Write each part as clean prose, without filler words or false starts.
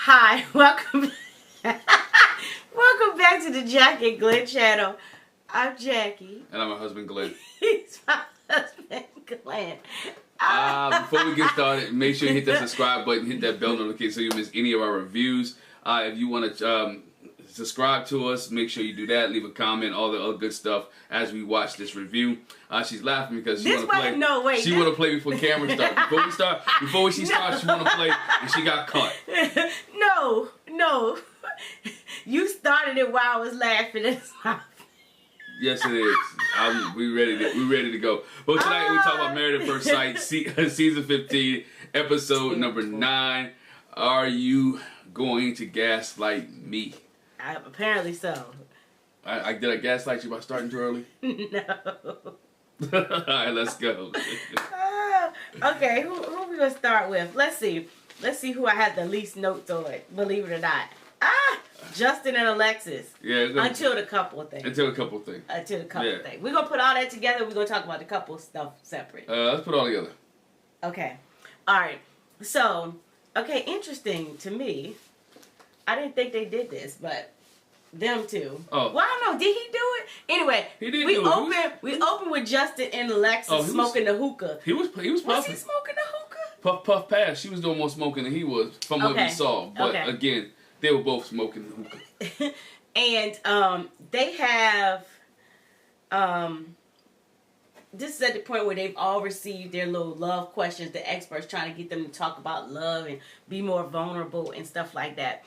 Hi, welcome welcome back to the Jac and Glen channel. I'm Jackie. And I'm her husband, Glenn. He's my husband, Glenn. Before we get started, make sure you hit that subscribe button, hit that bell notification so you miss any of our reviews. If you want to subscribe to us, make sure you do that. Leave a comment, all the other good stuff as we watch this review. She's laughing because she want to play. No, wait. She want to play before camera starts. Before she starts, she want to play, and she got caught. No. You started it while I was laughing. Yes, it is. We ready to go. But tonight we talk about Married at First Sight, season 15, episode number 9. Are you going to gaslight me? Apparently so. Did I gaslight you by starting too early? No. All right, let's go. Okay, who we gonna start with? Let's see who I had the least notes on. Believe it or not. Justin and Alexis. Yeah. Until the couple thing. Until the couple thing. We're gonna put all that together. We're gonna talk about the couple stuff separate. Let's put it all together. Okay. All right. So, interesting to me. I didn't think they did this, but them two. Oh. Well, I don't know. Did he do it? Anyway, we opened with Justin and Alexis smoking the hookah. He was puffing. Was he smoking the hookah? Puff passed. She was doing more smoking than he was from what we saw. But again, they were both smoking the hookah. And they have this is at the point where they've all received their little love questions, the experts trying to get them to talk about love and be more vulnerable and stuff like that.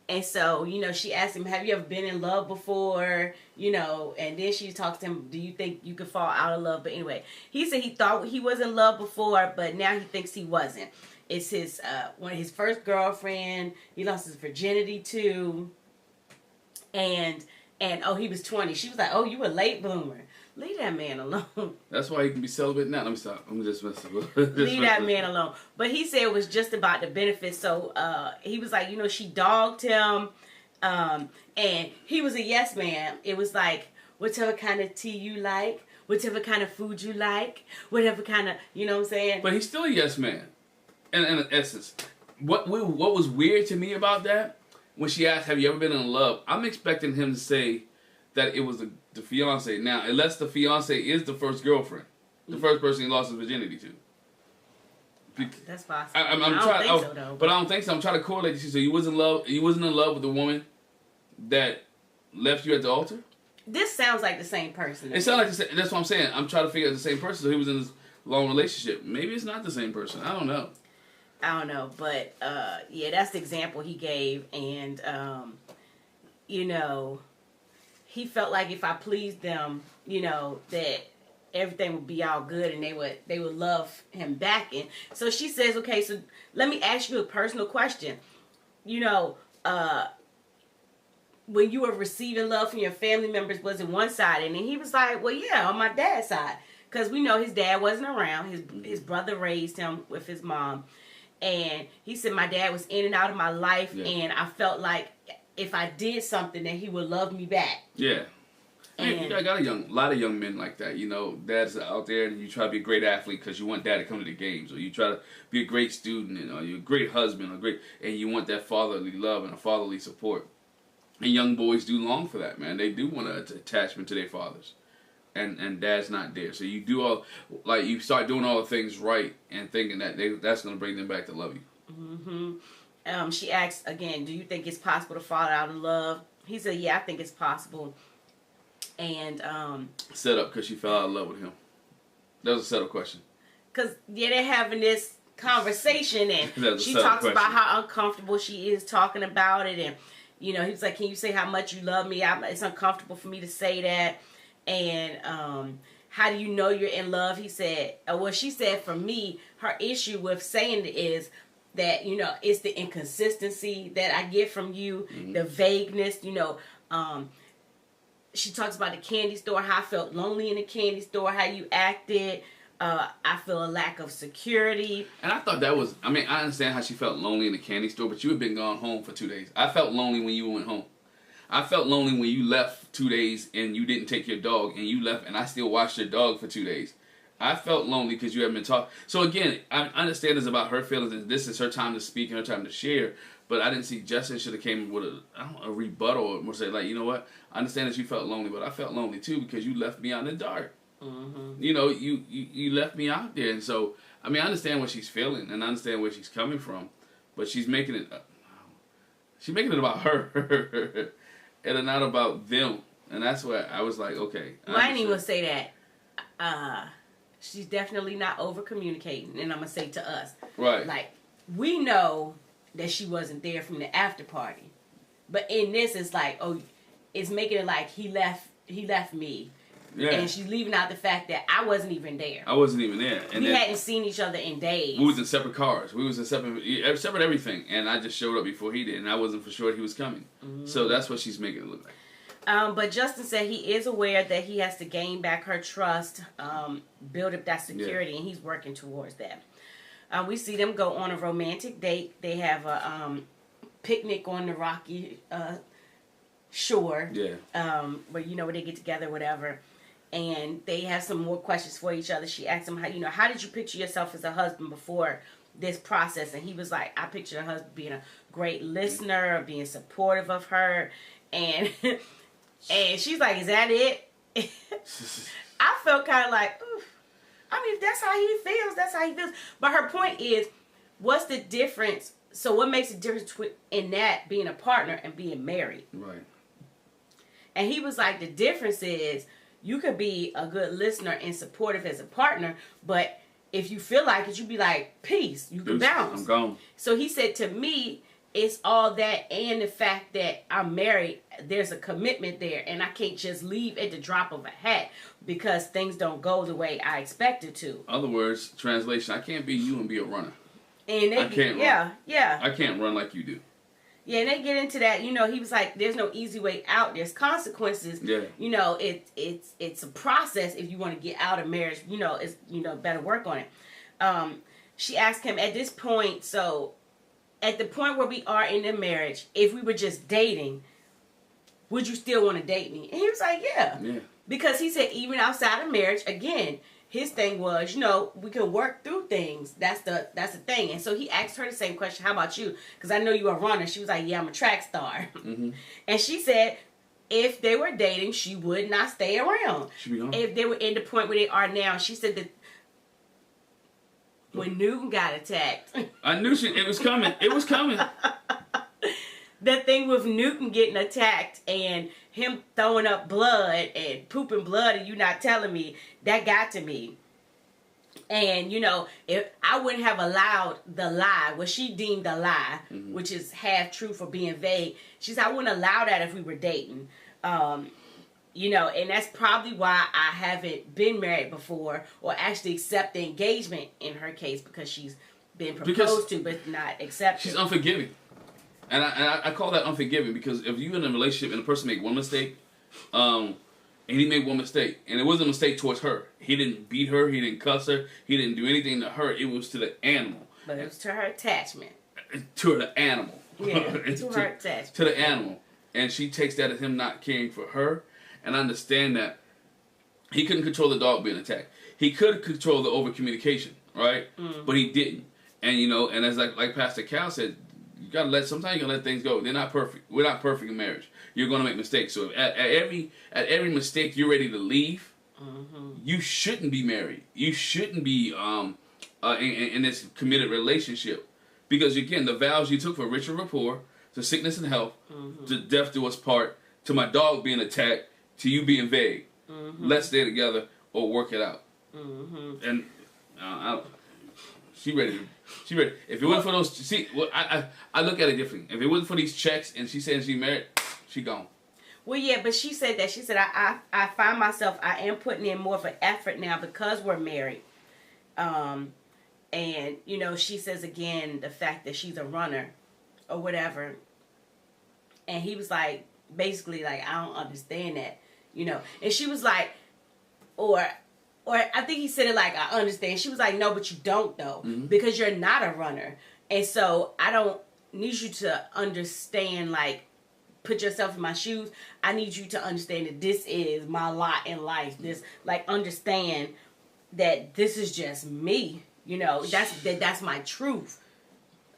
And so, she asked him, have you ever been in love before? And then she talks to him, do you think you could fall out of love? But anyway, he said he thought he was in love before, but now he thinks he wasn't. It's his his first girlfriend. He lost his virginity to. And he was 20. She was like, you a late bloomer. Leave that man alone. That's why he can be celibate now. Let me stop. I'm just messing with Leave that man alone. But he said it was just about the benefits. So he was like, she dogged him. And he was a yes man. It was like, whatever kind of tea you like, whatever kind of food you like, whatever kind of, you know what I'm saying? But he's still a yes man. In essence. What was weird to me about that, when she asked, have you ever been in love? I'm expecting him to say that it was the fiance. Now, unless the fiance is the first girlfriend, the first person he lost his virginity to. That's possible. I don't think so, though. But I don't think so. I'm trying to correlate you. So you wasn't in love with the woman that left you at the altar? This sounds like the same person. It sounds like the same. That's what I'm saying. I'm trying to figure out the same person. So he was in this long relationship. Maybe it's not the same person. I don't know. But that's the example he gave, and he felt like if I pleased them, that everything would be all good and they would love him back. And so she says, okay, so let me ask you a personal question. When you were receiving love from your family members, was it one side? And then he was like, well, yeah, on my dad's side. Because we know his dad wasn't around. His brother raised him with his mom. And he said, my dad was in and out of my life, and I felt like if I did something, then he would love me back. Yeah. And you got a lot of young men like that. Dads out there, and you try to be a great athlete because you want dad to come to the games, or you try to be a great student, and you're a great husband, and you want that fatherly love and a fatherly support. And young boys do long for that, man. They do want an attachment to their fathers. And dad's not there. So you do you start doing all the things right and thinking that that's going to bring them back to love you. Mm-hmm. She asked again, do you think it's possible to fall out of love? He said, yeah, I think it's possible. And set up because she fell out of love with him. That was a setup question. Because they're having this conversation, and she talks about how uncomfortable she is talking about it, and he was like, can you say how much you love me? It's uncomfortable for me to say that. And how do you know you're in love? He said, she said, for me, her issue with saying it is that, it's the inconsistency that I get from you, the vagueness, she talks about the candy store, how I felt lonely in the candy store, how you acted. I feel a lack of security. And I thought that was, I understand how she felt lonely in the candy store, but you had been gone home for 2 days. I felt lonely when you went home. I felt lonely when you left 2 days and you didn't take your dog, and you left and I still watched your dog for 2 days. I felt lonely because you haven't been talking. So again, I understand it's about her feelings and this is her time to speak and her time to share. But I didn't see Justin should have came with a rebuttal or say like, you know what? I understand that you felt lonely, but I felt lonely too because you left me out in the dark. Mm-hmm. You know, you left me out there, and so I mean, I understand what she's feeling and I understand where she's coming from, but she's making it about her and not about them, and that's where I was like, okay. I ain't even gonna say that. She's definitely not over communicating, and I'm gonna say to us, right? Like, we know that she wasn't there from the after party, but in this, it's like, oh, it's making it like he left me. Yeah. And she's leaving out the fact that I wasn't even there. I wasn't even there. And we hadn't seen each other in days. We was in separate cars. We was in separate everything. And I just showed up before he did. And I wasn't for sure he was coming. Mm-hmm. So that's what she's making it look like. But Justin said he is aware that he has to gain back her trust, build up that security, and he's working towards that. We see them go on a romantic date. They have a picnic on the rocky shore. Yeah. Where they get together, whatever. And they have some more questions for each other. She asked him, how did you picture yourself as a husband before this process? And he was like, I pictured a husband being a great listener, being supportive of her. And and she's like, is that it? I felt kind of like, oof. I mean, if that's how he feels, that's how he feels. But her point is, what's the difference? So what makes the difference in that being a partner and being married? Right. And he was like, the difference is, you could be a good listener and supportive as a partner, but if you feel like it, you be like, peace. You can bounce. I'm gone. So he said, to me, it's all that and the fact that I'm married. There's a commitment there, and I can't just leave at the drop of a hat because things don't go the way I expected to. Other words, translation, I can't be you and be a runner. And I can't run. Yeah. I can't run like you do. Yeah, and they get into that. He was like, "There's no easy way out. There's consequences. Yeah. It's a process if you want to get out of marriage. It's better work on it." She asked him at this point. So, at the point where we are in the marriage, if we were just dating, would you still want to date me? And he was like, "Yeah." Yeah. Because he said even outside of marriage, again, his thing was, we can work through things. That's the thing. And so he asked her the same question. How about you? Because I know you're a runner. She was like, yeah, I'm a track star. Mm-hmm. And she said if they were dating, she would not stay around. She'd be gone. If they were in the point where they are now, she said that when Newton got attacked. I knew it was coming. It was coming. The thing with Newton getting attacked and him throwing up blood and pooping blood and you not telling me, that got to me. And, if I wouldn't have allowed the lie, what she deemed a lie, mm-hmm. which is half truth or being vague, she said, I wouldn't allow that if we were dating. And that's probably why I haven't been married before or actually accept the engagement in her case, because she's been proposed to but not accepted. She's unforgiving. And I call that unforgiving because if you're in a relationship and the person make one mistake, and he made one mistake, and it wasn't a mistake towards her. He didn't beat her, he didn't cuss her, he didn't do anything to her. It was to the animal. But it was to her attachment. To the animal. Yeah, to her attachment. To the animal. And she takes that as him not caring for her. And I understand that he couldn't control the dog being attacked. He could control the over communication, right? Mm-hmm. But he didn't. And and as like Pastor Cal said, sometimes you gotta let things go. They're not perfect. We're not perfect in marriage. You're gonna make mistakes. So at every mistake you're ready to leave, mm-hmm. you shouldn't be married. You shouldn't be in this committed relationship. Because again, the vows you took for richer rapport, to sickness and health, mm-hmm. to death do us part, to my dog being attacked, to you being vague. Mm-hmm. Let's stay together or work it out. Mm-hmm. And she ready. If it wasn't for those, I look at it differently. If it wasn't for these checks and she said she married, she gone. Well, yeah, but she said that. She said, I find myself, I am putting in more of an effort now because we're married. And, she says again, the fact that she's a runner or whatever. And he was like, basically like, I don't understand that, And she was like, or I think he said it like, I understand. She was like, no, but you don't though, mm-hmm. because you're not a runner. And so I don't need you to understand, like, put yourself in my shoes. I need you to understand that this is my lot in life. This, like, understand that this is just me. That's my truth.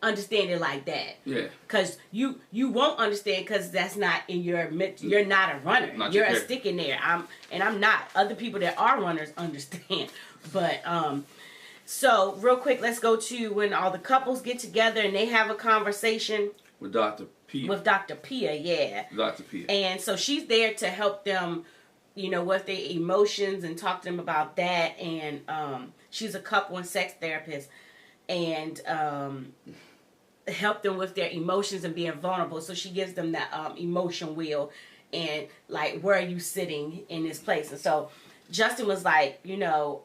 understand it like that. Yeah. Because you won't understand because that's not in your, you're not a runner. You're a stick in there. I'm not. Other people that are runners understand. But, so real quick, let's go to when all the couples get together and they have a conversation. With Dr. Pia. With Dr. Pia, yeah. Dr. Pia. And so she's there to help them, you know, with their emotions and talk to them about that. And she's a couple and sex therapist. And help them with their emotions and being vulnerable. So she gives them that emotion wheel and like, where are you sitting in this place? And so Justin was like, you know,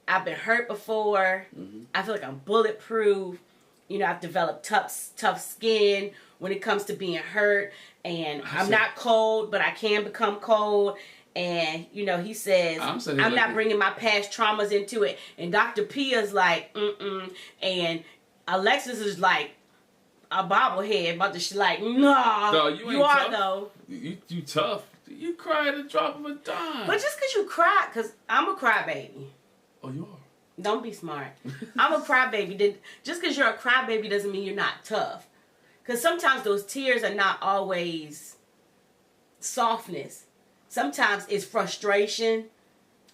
I've been hurt before. Mm-hmm. I feel like I'm bulletproof. You know, I've developed tough skin when it comes to being hurt. And I'm not cold, but I can become cold. And, you know, he says, I'm not bringing my past traumas into it. And Dr. Pia's like, And Alexis is like a bobblehead, but she's like, no, you are tough. Though. You tough. You cry at the drop of a dime. But just because you cry, because I'm a crybaby. Oh, you are? Don't be smart. I'm a crybaby. Just because you're a crybaby doesn't mean you're not tough. Because sometimes those tears are not always softness. Sometimes it's frustration.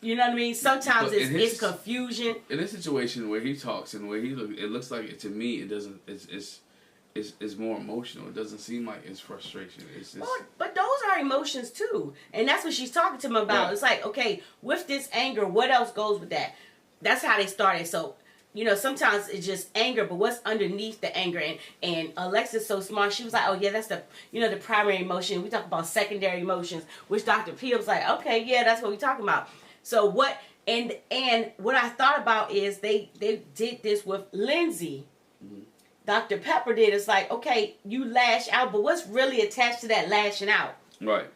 You know what I mean? Sometimes it's confusion. In this situation where he talks and where it looks like to me it doesn't. It's more emotional. It doesn't seem like it's frustration. But those are emotions too, and that's what she's talking to him about. Right. It's like, okay, with this anger, what else goes with that? That's how they started. So, you know, sometimes it's just anger, but what's underneath the anger? And Alexa's so smart. She was like, oh yeah, that's the primary emotion. We talk about secondary emotions, which Dr. Pia was like, okay, yeah, that's what we're talking about. So what and what I thought about is they did this with Lindsay. Mm-hmm. Dr. Pepper did. It's like, okay, you lash out, but what's really attached to that lashing out? Right.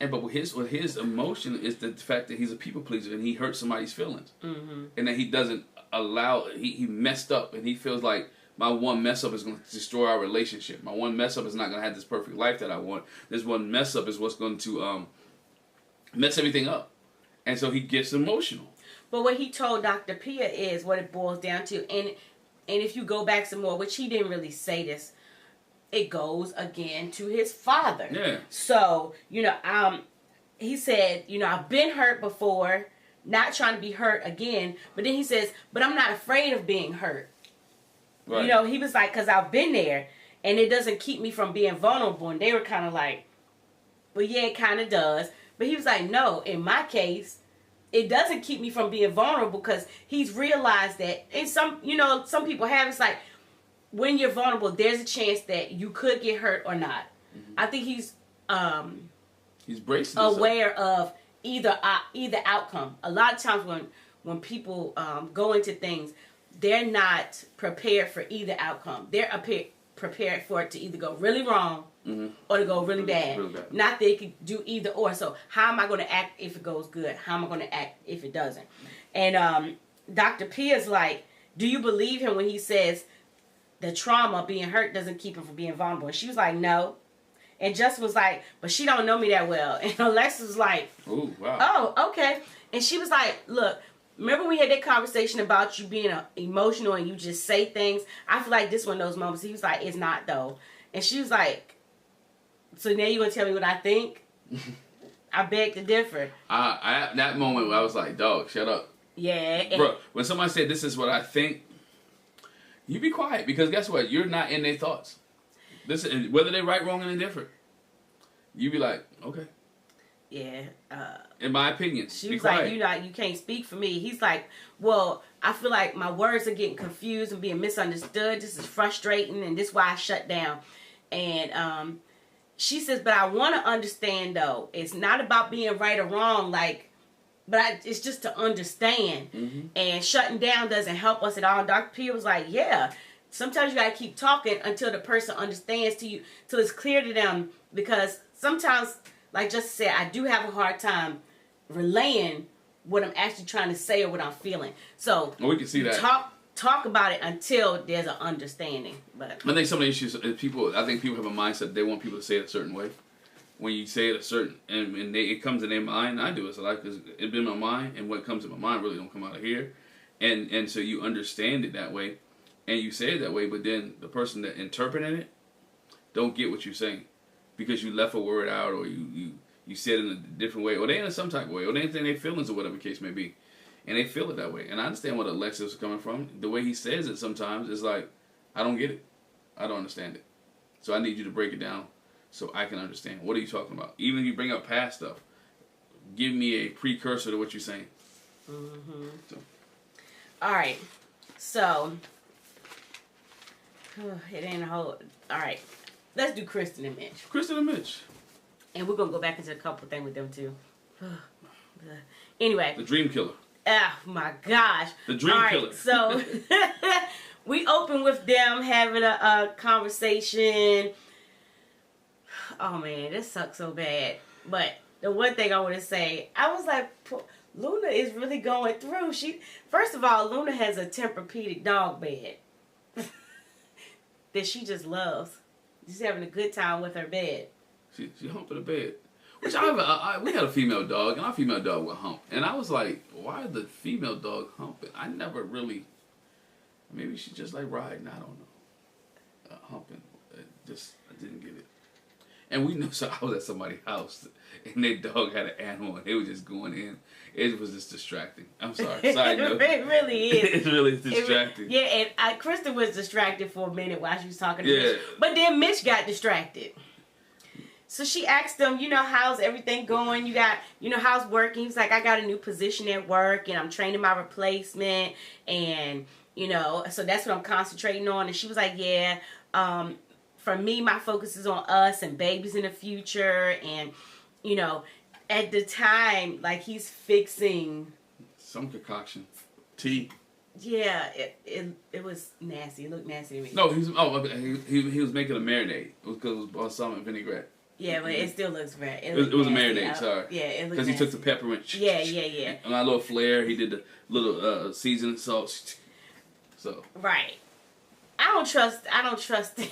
But his emotion is the fact that he's a people pleaser and he hurts somebody's feelings, mm-hmm. and that he doesn't allow. He messed up and he feels like my one mess up is going to destroy our relationship. My one mess up is not going to have this perfect life that I want. This one mess up is what's going to mess everything up, and so he gets emotional. But what he told Dr. Pia is what it boils down to, and if you go back some more, which he didn't really say this. It goes again to his father. Yeah. So, you know, he said, you know, I've been hurt before, not trying to be hurt again. But then he says, but I'm not afraid of being hurt. Right. You know, he was like, because I've been there and it doesn't keep me from being vulnerable. And they were kind of like, well, yeah, it kind of does. But he was like, no, in my case, it doesn't keep me from being vulnerable because he's realized that, and some people have, it's like, when you're vulnerable, there's a chance that you could get hurt or not. Mm-hmm. I think he's bracing aware of either outcome. A lot of times when people go into things, they're not prepared for either outcome. They're prepared for it to either go really wrong, mm-hmm. or to go really bad. Not that it could do either or. So how am I going to act if it goes good? How am I going to act if it doesn't? And Dr. P is like, do you believe him when he says the trauma, being hurt, doesn't keep him from being vulnerable? And she was like, no. And Justin was like, but she don't know me that well. And Alexis was like, ooh, wow. Oh, okay. And she was like, look, remember we had that conversation about you being emotional and you just say things? I feel like this one of those moments. He was like, it's not though. And she was like, so now you gonna tell me what I think? I beg to differ. At that moment, I was like, dog, shut up. Yeah. Bro, when somebody said this is what I think, you be quiet, because guess what? You're not in their thoughts. Whether they're right, wrong, and indifferent. You be like, okay. Yeah. In my opinion. She was like, you can't speak for me. He's like, well, I feel like my words are getting confused and being misunderstood. This is frustrating, and this is why I shut down. And she says, but I want to understand, though. It's not about being right or wrong, it's just to understand. Mm-hmm. And shutting down doesn't help us at all. And Dr. P was like, yeah, sometimes you got to keep talking until the person understands to you, till it's clear to them. Because sometimes, like just said, I do have a hard time relaying what I'm actually trying to say or what I'm feeling. So we can see that. Talk about it until there's an understanding. But I think some of the issues, people have a mindset, they want people to say it a certain way. When you say it a certain, and it comes in their mind, I do it. So it's been in my mind, and what comes in my mind really don't come out of here. And so you understand it that way. and you say it that way, but then the person that interpreting it don't get what you're saying because you left a word out, or you said it in a different way, or they in some type of way, or they in their feelings, or whatever the case may be, and they feel it that way. And I understand what Alexis is coming from. The way he says it sometimes is like, I don't get it. I don't understand it. So I need you to break it down so I can understand. What are you talking about? Even if you bring up past stuff, give me a precursor to what you're saying. Mm-hmm. So. All right. So, it ain't a whole... All right. Let's do Kristen and Mitch. Kristen and Mitch. And we're going to go back into a couple things with them, too. Anyway. The Dream Killer. Oh, my gosh. The Dream Killer. Right, so, we open with them having a conversation. Oh, man. This sucks so bad. But the one thing I want to say, I was like... Luna is really going through. First of all, Luna has a Tempur-Pedic dog bed that she just loves. She's having a good time with her bed. She humping the bed. Which we had a female dog, and our female dog would hump. And I was like, why is the female dog humping? I never really... Maybe she just like riding. I don't know. Humping. I didn't get it. And we knew, so I was at somebody's house, and their dog had an animal, and they were just going in. It was just distracting. I'm sorry. Side note. It really is. It's really distracting. Yeah, and Kristen was distracted for a minute while she was talking to Mitch. But then Mitch got distracted. So she asked him, how's everything going? You got, how's working? He's like, I got a new position at work, and I'm training my replacement, and, so that's what I'm concentrating on. And she was like, yeah, for me, my focus is on us and babies in the future. And, at the time, like, he's fixing... some concoction. Tea. Yeah, it was nasty. It looked nasty to me. No, he was making a marinade. It was because it was balsamic and vinaigrette. Yeah, but it still looks bad. It was a marinade, sorry. Yeah, it looked because he took the peppermint. Yeah. And a little flair. He did the little seasoning salt. So. Right. I don't trust him.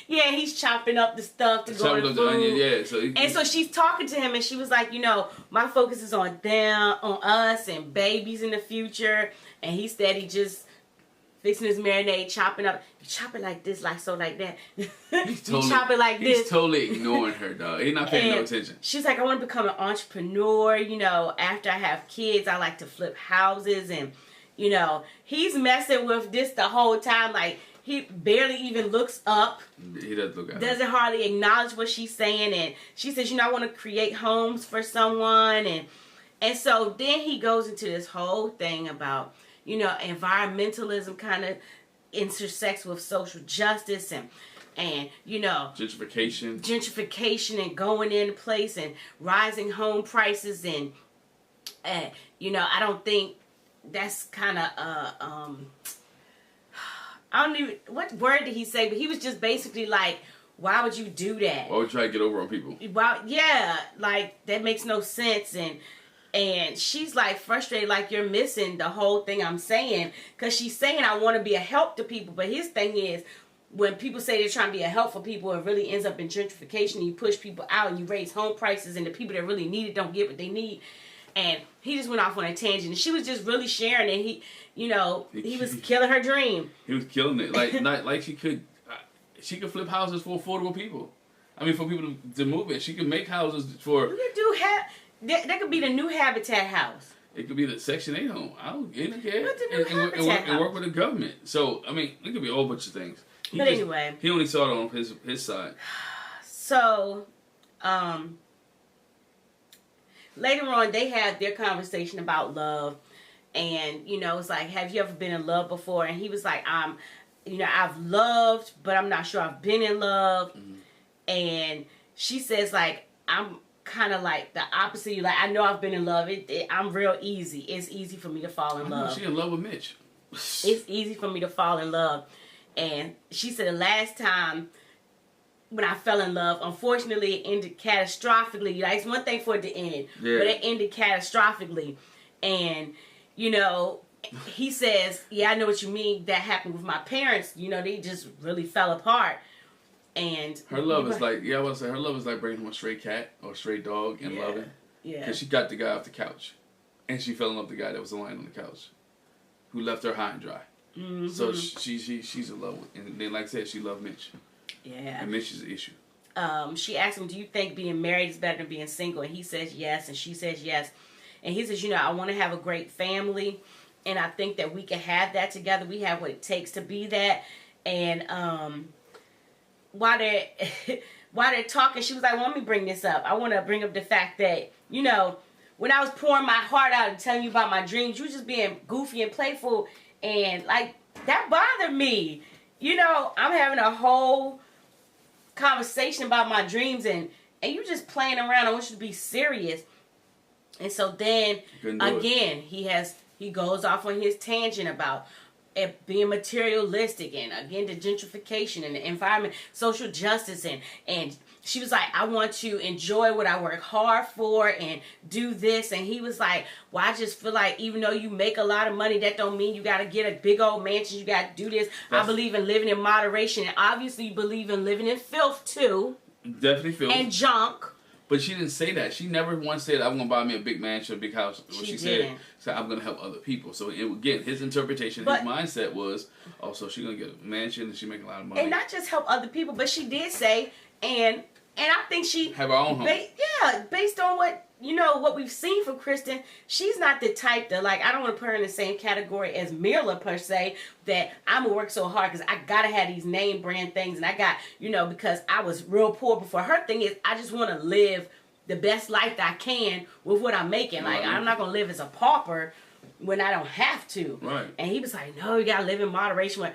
Yeah, he's chopping up the stuff to go to food. The onion, yeah. So she's talking to him, and she was like, my focus is on them, on us, and babies in the future. And he said he just fixing his marinade, chopping up. You chop it like this, like so, like that. You chop it like this. He's totally ignoring her, dog. He's not paying no attention. She's like, I want to become an entrepreneur. After I have kids, I like to flip houses. And, he's messing with this the whole time. Like, he barely even looks up. He doesn't look at her. Doesn't hardly acknowledge what she's saying. And she says, I want to create homes for someone. And so then he goes into this whole thing about, environmentalism kind of intersects with social justice and gentrification and going into place and rising home prices. And I don't think that's kind of, I don't even, what word did he say? But he was just basically like, why would you do that? Why would you try to get over on people? Well, yeah, like, that makes no sense. And she's like frustrated, like, you're missing the whole thing I'm saying. Because she's saying I want to be a help to people. But his thing is, when people say they're trying to be a help for people, it really ends up in gentrification. And you push people out and you raise home prices. And the people that really need it don't get what they need. And he just went off on a tangent. And she was just really sharing it. He was killing her dream. He was killing it. Like she could flip houses for affordable people. I mean, for people to move it. She could make houses for... You could do... That could be the new Habitat house. It could be the Section 8 home. I don't care. What's the new Habitat house? And work with the government. So, I mean, it could be a whole bunch of things. Anyway. He only saw it on his side. So, later on, they had their conversation about love. And, it's like, have you ever been in love before? And he was like, I've loved, but I'm not sure I've been in love. Mm-hmm. And she says, like, I'm kind of like the opposite. Like, I know I've been in love. I'm real easy. It's easy for me to fall in love. She in love with Mitch. It's easy for me to fall in love. And she said the last time when I fell in love, unfortunately, it ended catastrophically. Like, it's one thing for it to end, but it ended catastrophically. And, he says, yeah, I know what you mean. That happened with my parents. They just really fell apart. And her love is like, I want to say, her love is like bringing home a stray cat or a stray dog and loving. Yeah. Because she got the guy off the couch. And she fell in love with the guy that was lying on the couch. Who left her high and dry. Mm-hmm. So she's in love with, and then like I said, she loved Mitch. Yeah. And Mitch is the issue. She asked him, do you think being married is better than being single? And he says yes, and she says yes. And he says, you know, I want to have a great family, and I think that we can have that together. We have what it takes to be that. And while they're talking, she was like, well, let me bring this up. I want to bring up the fact that, you know, when I was pouring my heart out and telling you about my dreams, you were just being goofy and playful, and like that bothered me. You know, I'm having a whole conversation about my dreams, and you just playing around. I want you to be serious. And so then again, he goes off on his tangent about it being materialistic, and again the gentrification and the environment, social justice, and she was like, I want to enjoy what I work hard for and do this. And he was like, well, I just feel like even though you make a lot of money, that don't mean you got to get a big old mansion. You got to do this. I believe in living in moderation. And obviously you believe in living in filth too. Definitely filth. And junk. But she didn't say that. She never once said, I'm going to buy me a big mansion, a big house. What she said, I'm going to help other people. So again, his interpretation, his mindset was, so she's going to get a mansion and she making a lot of money. And not just help other people, but she did say, and I think she have her own home. Based on what we've seen from Kristen, she's not the type that, like, I don't want to put her in the same category as Mirla per se, that I'm gonna work so hard because I gotta have these name brand things, and I got, because I was real poor before. Her thing is, I just want to live the best life that I can with what I'm making. Like, I'm not gonna live as a pauper when I don't have to. Right. And he was like, no, you gotta live in moderation.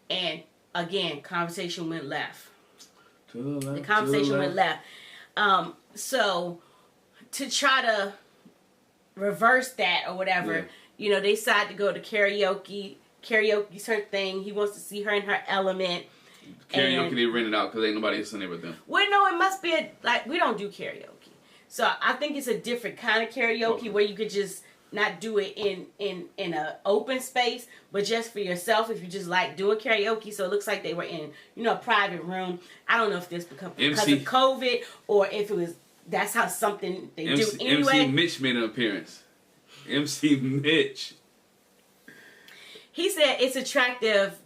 And again, conversation went left. The conversation went left. So to try to reverse that or whatever, they decided to go to karaoke. Karaoke's her thing. He wants to see her in her element. Karaoke, they rent it out because ain't nobody else in there with them. Well, no, it must be we don't do karaoke. So I think it's a different kind of karaoke where you could just not do it in an open space, but just for yourself if you just like doing karaoke. So it looks like they were in, a private room. I don't know if this because of COVID or if it was, that's how something they do anyway. MC Mitch made an appearance. MC Mitch. He said it's attractive,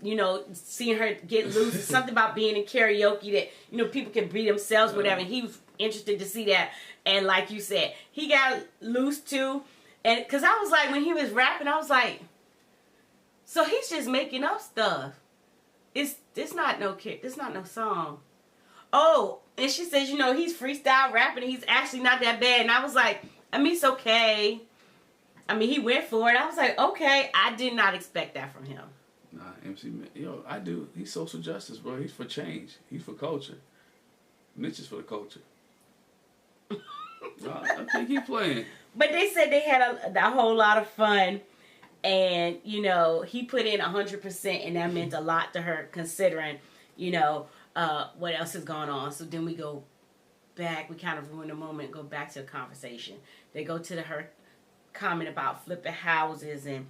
seeing her get loose. Something about being in karaoke that, people can be themselves, whatever. And he was interested to see that. And like you said, he got loose too. And because I was like, when he was rapping, I was like, so he's just making up stuff. It's not no song. Oh, and she says, he's freestyle rapping and he's actually not that bad. And I was like, it's okay. He went for it. I was like, okay. I did not expect that from him. Nah, MC, I do. He's social justice, bro. He's for change. He's for culture. Mitch is for the culture. I think he's playing. But they said they had a whole lot of fun. And, he put in 100%, and that meant a lot to her considering, what else is going on. So then we go back. We kind of ruin the moment, go back to the conversation. They go to her comment about flipping houses, and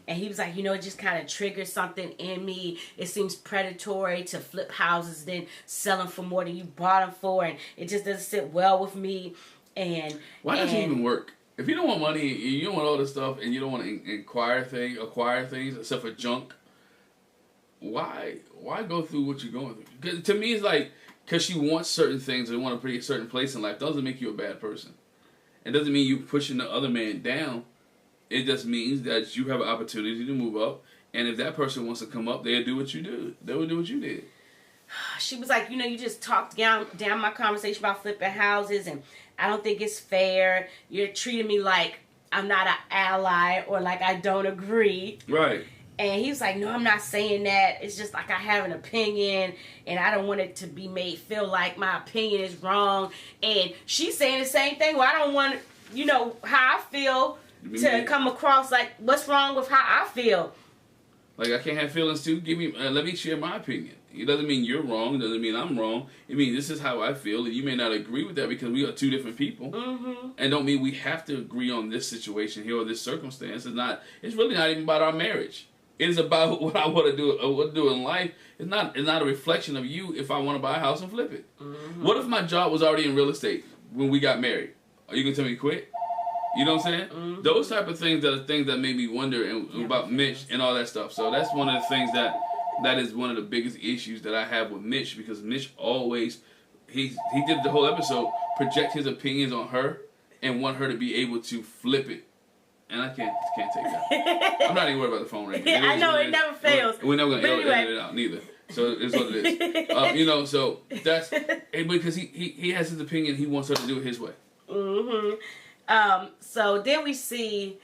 he was like, it just kind of triggered something in me. It seems predatory to flip houses, then sell them for more than you bought them for, and it just doesn't sit well with me. And why does it even work? If you don't want money, you don't want all this stuff, and you don't want to acquire things except for junk, why go through what you're going through? 'Cause to me, it's like, because she wants certain things or want to be a certain place in life doesn't make you a bad person. It doesn't mean you pushing the other man down. It just means that you have an opportunity to move up, and if that person wants to come up, they'll do what you do. They will do what you did. She was like, you just talked down my conversation about flipping houses, and I don't think it's fair. You're treating me like I'm not an ally or like I don't agree. Right. And he was like, no, I'm not saying that. It's just like I have an opinion, and I don't want it to be made feel like my opinion is wrong. And she's saying the same thing. Well, I don't want, how I feel to come across like what's wrong with how I feel. Like, I can't have feelings too. Let me share my opinion. It doesn't mean you're wrong. It doesn't mean I'm wrong. It means this is how I feel, and you may not agree with that because we are two different people. Mm-hmm. And don't mean we have to agree on this situation here or this circumstance. It's really not even about our marriage. It is about what I want to do, or what to do in life. It's not a reflection of you if I want to buy a house and flip it. Mm-hmm. What if my job was already in real estate when we got married? Are you gonna tell me to quit? You know what I'm saying? Mm-hmm. Those type of things are the things that made me wonder about Mitch and all that stuff. So that's one of the things that is one of the biggest issues that I have with Mitch, because Mitch always, he did the whole episode, project his opinions on her and want her to be able to flip it. And I can't take that. I'm not even worried about the phone ringing. I know, it never fails. We're never going to edit it out neither. So it's what it is. You know, so that's, because he has his opinion, he wants her to do it his way. Mm-hmm. So then we see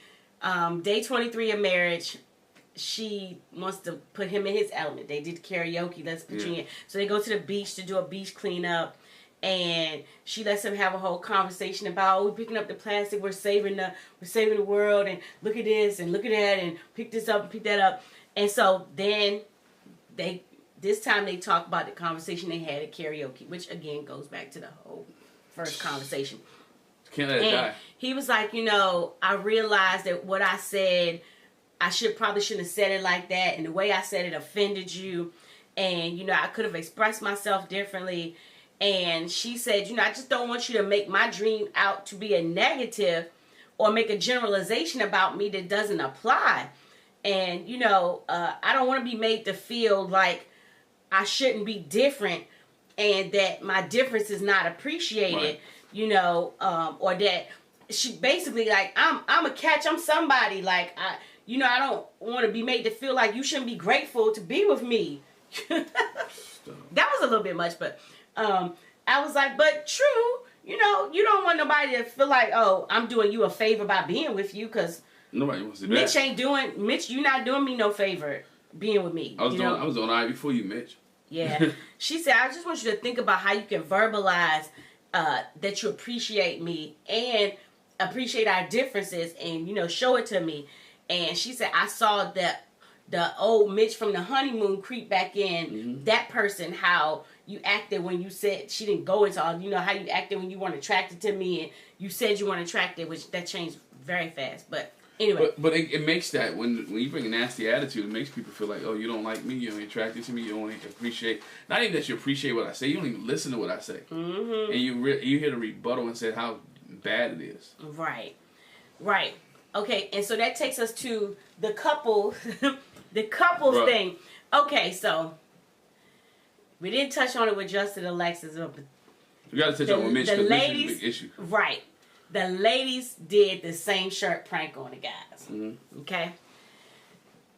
day 23 of marriage. She wants to put him in his element. They did karaoke. Let's put you in. So they go to the beach to do a beach cleanup. And she lets him have a whole conversation about, we're picking up the plastic, we're saving the world, and look at this and look at that, and pick this up and pick that up. And so then this time they talk about the conversation they had at karaoke, which again goes back to the whole first conversation. Can't let it die. He was like, I realized that what I said, I probably shouldn't have said it like that, and the way I said it offended you, and I could have expressed myself differently. And she said, I just don't want you to make my dream out to be a negative or make a generalization about me that doesn't apply. And, I don't want to be made to feel like I shouldn't be different and that my difference is not appreciated, right. Or that she basically like, I'm a catch, I'm somebody. Like, I don't want to be made to feel like you shouldn't be grateful to be with me. That was a little bit much, but... I was like, but true, you don't want nobody to feel like, oh, I'm doing you a favor by being with you, because nobody wants to do that. Mitch, you're not doing me no favor being with me. I was doing all right before you, Mitch. Yeah. She said, I just want you to think about how you can verbalize that you appreciate me and appreciate our differences and, show it to me. And she said, I saw that the old Mitch from the honeymoon creep back in, mm-hmm. that person, how you acted when you said she didn't go into all, how you acted when you weren't attracted to me and you said you weren't attracted, which that changed very fast. But anyway. But it makes that, when you bring a nasty attitude, it makes people feel like, oh, you don't like me, you don't attracted to me, you don't appreciate, not even that you appreciate what I say, you don't even listen to what I say. Mm-hmm. And you hear the rebuttal and say how bad it is. Right. Okay, and so that takes us to the couples thing. Okay, so we didn't touch on it with Justin and Alexis. We got to touch on it with Mitch, because Mitch is a big issue. Right. The ladies did the same shirt prank on the guys. Mm-hmm. Okay?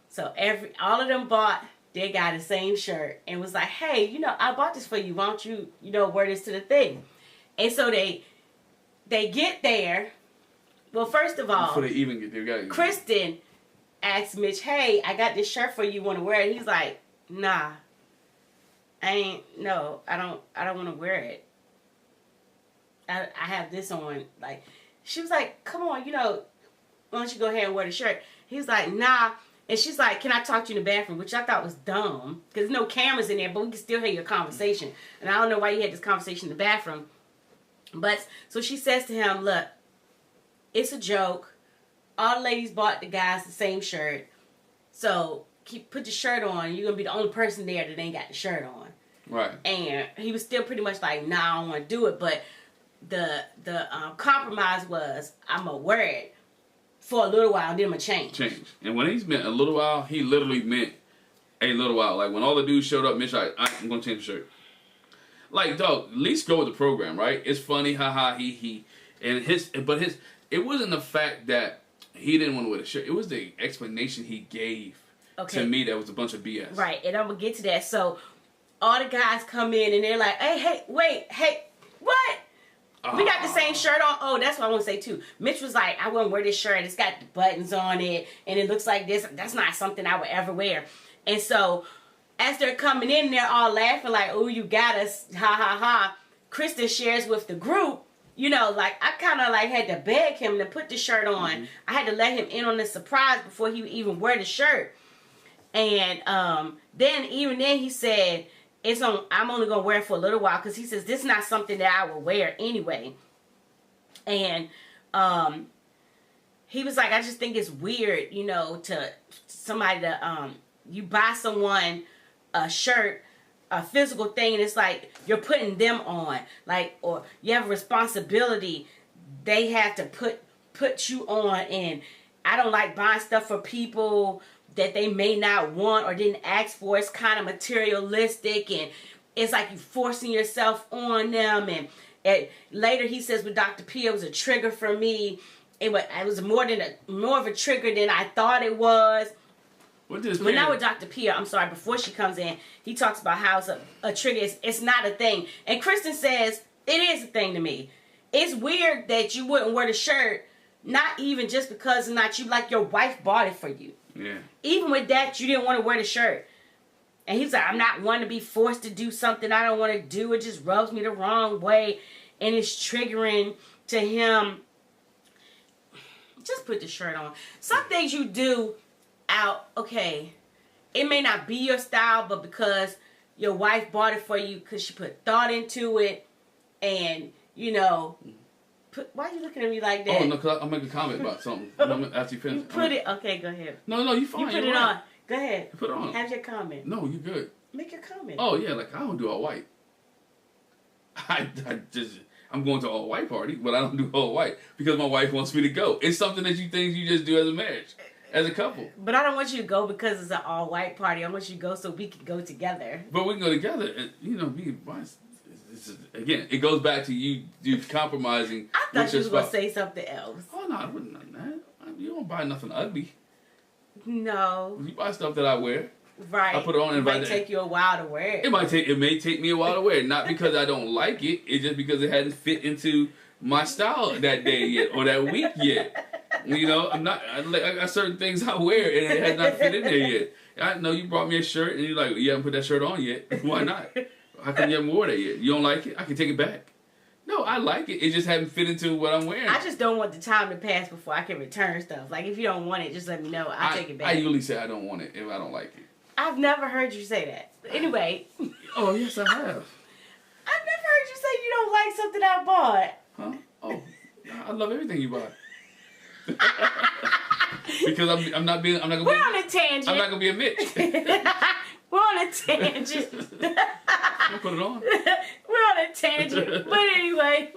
So all of them bought their guy the same shirt and was like, hey, I bought this for you. Why don't you, wear this to the thing? And so they get there. Well, first of all, before they even get there, Kristen asked Mitch, hey, I got this shirt for you, want to wear it? He's like, nah, I don't want to wear it. I have this on. Like, she was like, come on, why don't you go ahead and wear the shirt? He's like, nah. And she's like, can I talk to you in the bathroom? Which I thought was dumb, because there's no cameras in there, but we can still hear your conversation. And I don't know why you had this conversation in the bathroom. But, so she says to him, look, it's a joke. All the ladies bought the guys the same shirt. So put the shirt on. You're going to be the only person there that ain't got the shirt on. Right. And he was still pretty much like, nah, I don't want to do it. But the compromise was, I'm going to wear it for a little while, then I'm going to change. And when he's meant a little while, he literally meant a little while. Like when all the dudes showed up, Mitch like, I'm going to change the shirt. Like, dog, at least go with the program, right? It's funny, haha, he. And it wasn't the fact that he didn't want to wear the shirt. It was the explanation he gave to me that was a bunch of BS. Right, and I'm going to get to that. So, all the guys come in and they're like, hey, what? We got the same shirt on. Oh, that's what I want to say, too. Mitch was like, I wouldn't wear this shirt. It's got the buttons on it, and it looks like this. That's not something I would ever wear. And so, as they're coming in, they're all laughing like, oh, you got us, ha, ha, ha. Kristen shares with the group, like, I kind of, like, had to beg him to put the shirt on. Mm-hmm. I had to let him in on the surprise before he would even wear the shirt. And then he said, I'm only going to wear it for a little while, because he says, this is not something that I will wear anyway. And he was like, I just think it's weird, to somebody to, you buy someone a shirt, a physical thing, and it's like you're putting them on, like, or you have a responsibility. They have to put you on, and I don't like buying stuff for people that they may not want or didn't ask for. It's kind of materialistic, and it's like you forcing yourself on them. And later he says with Dr. P, it was a trigger for me. It was more of a trigger than I thought it was. What does But now with Dr. P, I'm sorry, before she comes in, he talks about how it's a trigger. It's not a thing. And Kristen says, it is a thing to me. It's weird that you wouldn't wear the shirt, not even just because it's not you, like your wife bought it for you. Yeah. Even with that, you didn't want to wear the shirt. And he's like, I'm not one to be forced to do something I don't want to do. It just rubs me the wrong way. And it's triggering to him. Just put the shirt on. Some things you do out, okay, it may not be your style, but because your wife bought it for you, because she put thought into it, and, you know, why are you looking at me like that? Oh, no, because I'll make a comment about something after you finish. Put it, okay, go ahead. No, you fine. You put it on. Go ahead. Put it on. Have your comment. No, you good. Make your comment. Oh, yeah, like, I don't do all white. I'm going to all white party, but I don't do all white because my wife wants me to go. It's something that you think you just do as a marriage, as a couple. But I don't want you to go because it's an all white party. I want you to go so we can go together. But we can go together, and again, it goes back to you compromising. I thought you was going to say something else. Oh no, I wouldn't have that. You don't buy nothing ugly. No. You buy stuff that I wear. Right. I put it on, and it might take you a while to wear it. It may take me a while to wear it, not because I don't like it. It's just because it hadn't fit into my style that day yet or that week yet. You know, I got certain things I wear and it has not fit in there yet. I know you brought me a shirt and you're like, you haven't put that shirt on yet. Why not? How come you haven't worn it yet? You don't like it? I can take it back. No, I like it. It just hasn't fit into what I'm wearing. I just don't want the time to pass before I can return stuff. Like, if you don't want it, just let me know. I'll take it back. I usually say I don't want it if I don't like it. I've never heard you say that. Anyway. Oh, yes, I have. I've never heard you say you don't like something I bought. Huh? Oh, I love everything you buy. Because I'm not gonna We're on a tangent. I'm not gonna be a Mitch. We're on a tangent. I'll put it on. We're on a tangent. But anyway.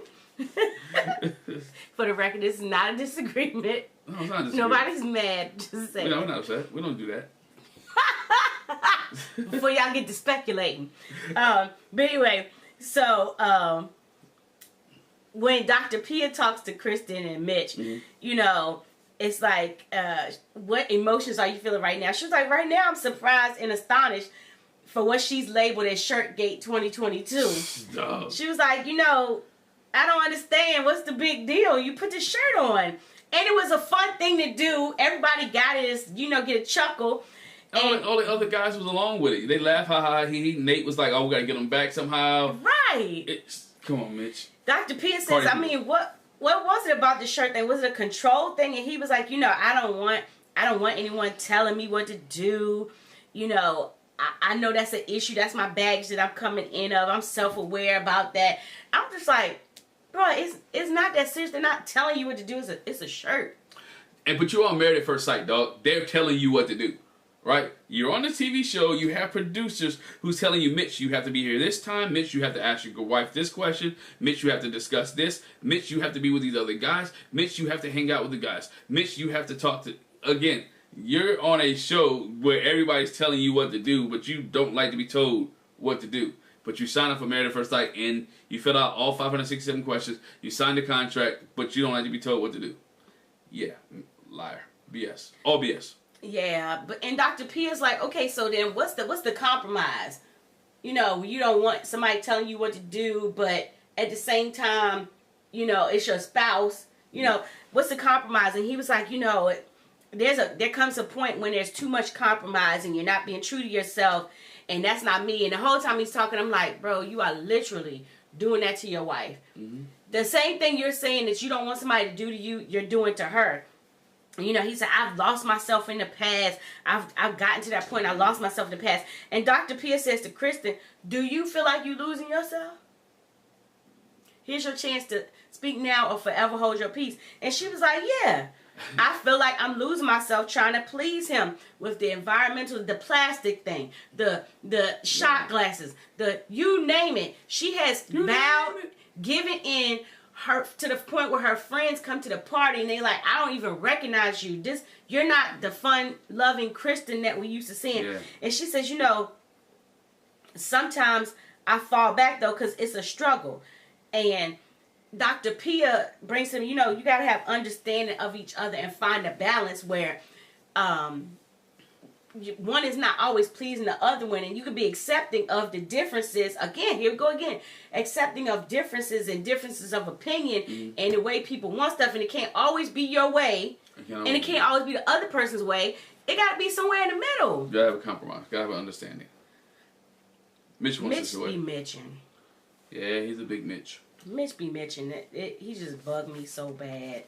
For the record, this is not a disagreement. No, it's not a disagreement. Nobody's mad. Just saying. No, we're not upset. We don't do that. Before y'all get to speculating. But anyway, so when Dr. Pia talks to Kristen and Mitch, you know, it's like, what emotions are you feeling right now? She was like, right now I'm surprised and astonished for what she's labeled as Shirtgate 2022. No. She was like, you know, I don't understand. What's the big deal? You put the shirt on. And it was a fun thing to do. Everybody got it, you know, get a chuckle. All the other guys was along with it. They laughed, ha ha, he. Nate was like, oh, we got to get him back somehow. Right. Come on, Mitch. Dr. P says, I mean, what was it about the shirt thing? Was it a control thing? And he was like, you know, I don't want anyone telling me what to do. You know, I know that's an issue. That's my baggage that I'm coming in of. I'm self-aware about that. I'm just like, bro, it's not that serious. They're not telling you what to do. It's a shirt. But you're all married at first sight, dog. They're telling you what to do. Right? You're on a TV show. You have producers who's telling you, Mitch, you have to be here this time. Mitch, you have to ask your wife this question. Mitch, you have to discuss this. Mitch, you have to be with these other guys. Mitch, you have to hang out with the guys. Mitch, you have to talk to... Again, you're on a show where everybody's telling you what to do, but you don't like to be told what to do. But you sign up for Married at First Sight, and you fill out all 567 questions. You sign the contract, but you don't like to be told what to do. Yeah. Liar. BS. All BS. Yeah, and Dr. P is like, okay, so then what's the compromise? You know, you don't want somebody telling you what to do, but at the same time, you know, it's your spouse. You know, what's the compromise? And he was like, you know, there comes a point when there's too much compromise and you're not being true to yourself, and that's not me. And the whole time he's talking, I'm like, bro, you are literally doing that to your wife. Mm-hmm. The same thing you're saying that you don't want somebody to do to you, you're doing to her. You know, he said, I've lost myself in the past. I've gotten to that point. I lost myself in the past. And Dr. Pierce says to Kristen, do you feel like you're losing yourself? Here's your chance to speak now or forever hold your peace. And she was like, yeah, I feel like I'm losing myself trying to please him with the environmental, the plastic thing, the shot glasses, you name it. She has given in her to the point where her friends come to the party and they like, I don't even recognize you. You're not the fun loving Kristen that we used to see. Yeah. And she says, sometimes I fall back though because it's a struggle. And Dr. Pia brings him, you got to have understanding of each other and find a balance where one is not always pleasing the other one, and you can be accepting of the differences. Again, here we go again. Accepting of differences and differences of opinion and the way people want stuff, and it can't always be your way, and it can't always be the other person's way. It got to be somewhere in the middle. You got to have a compromise. Got to have an understanding. Mitch wants this way. Mitch be Mitchin'. Yeah, he's a big Mitch. Mitch be Mitchin'. He just bugged me so bad.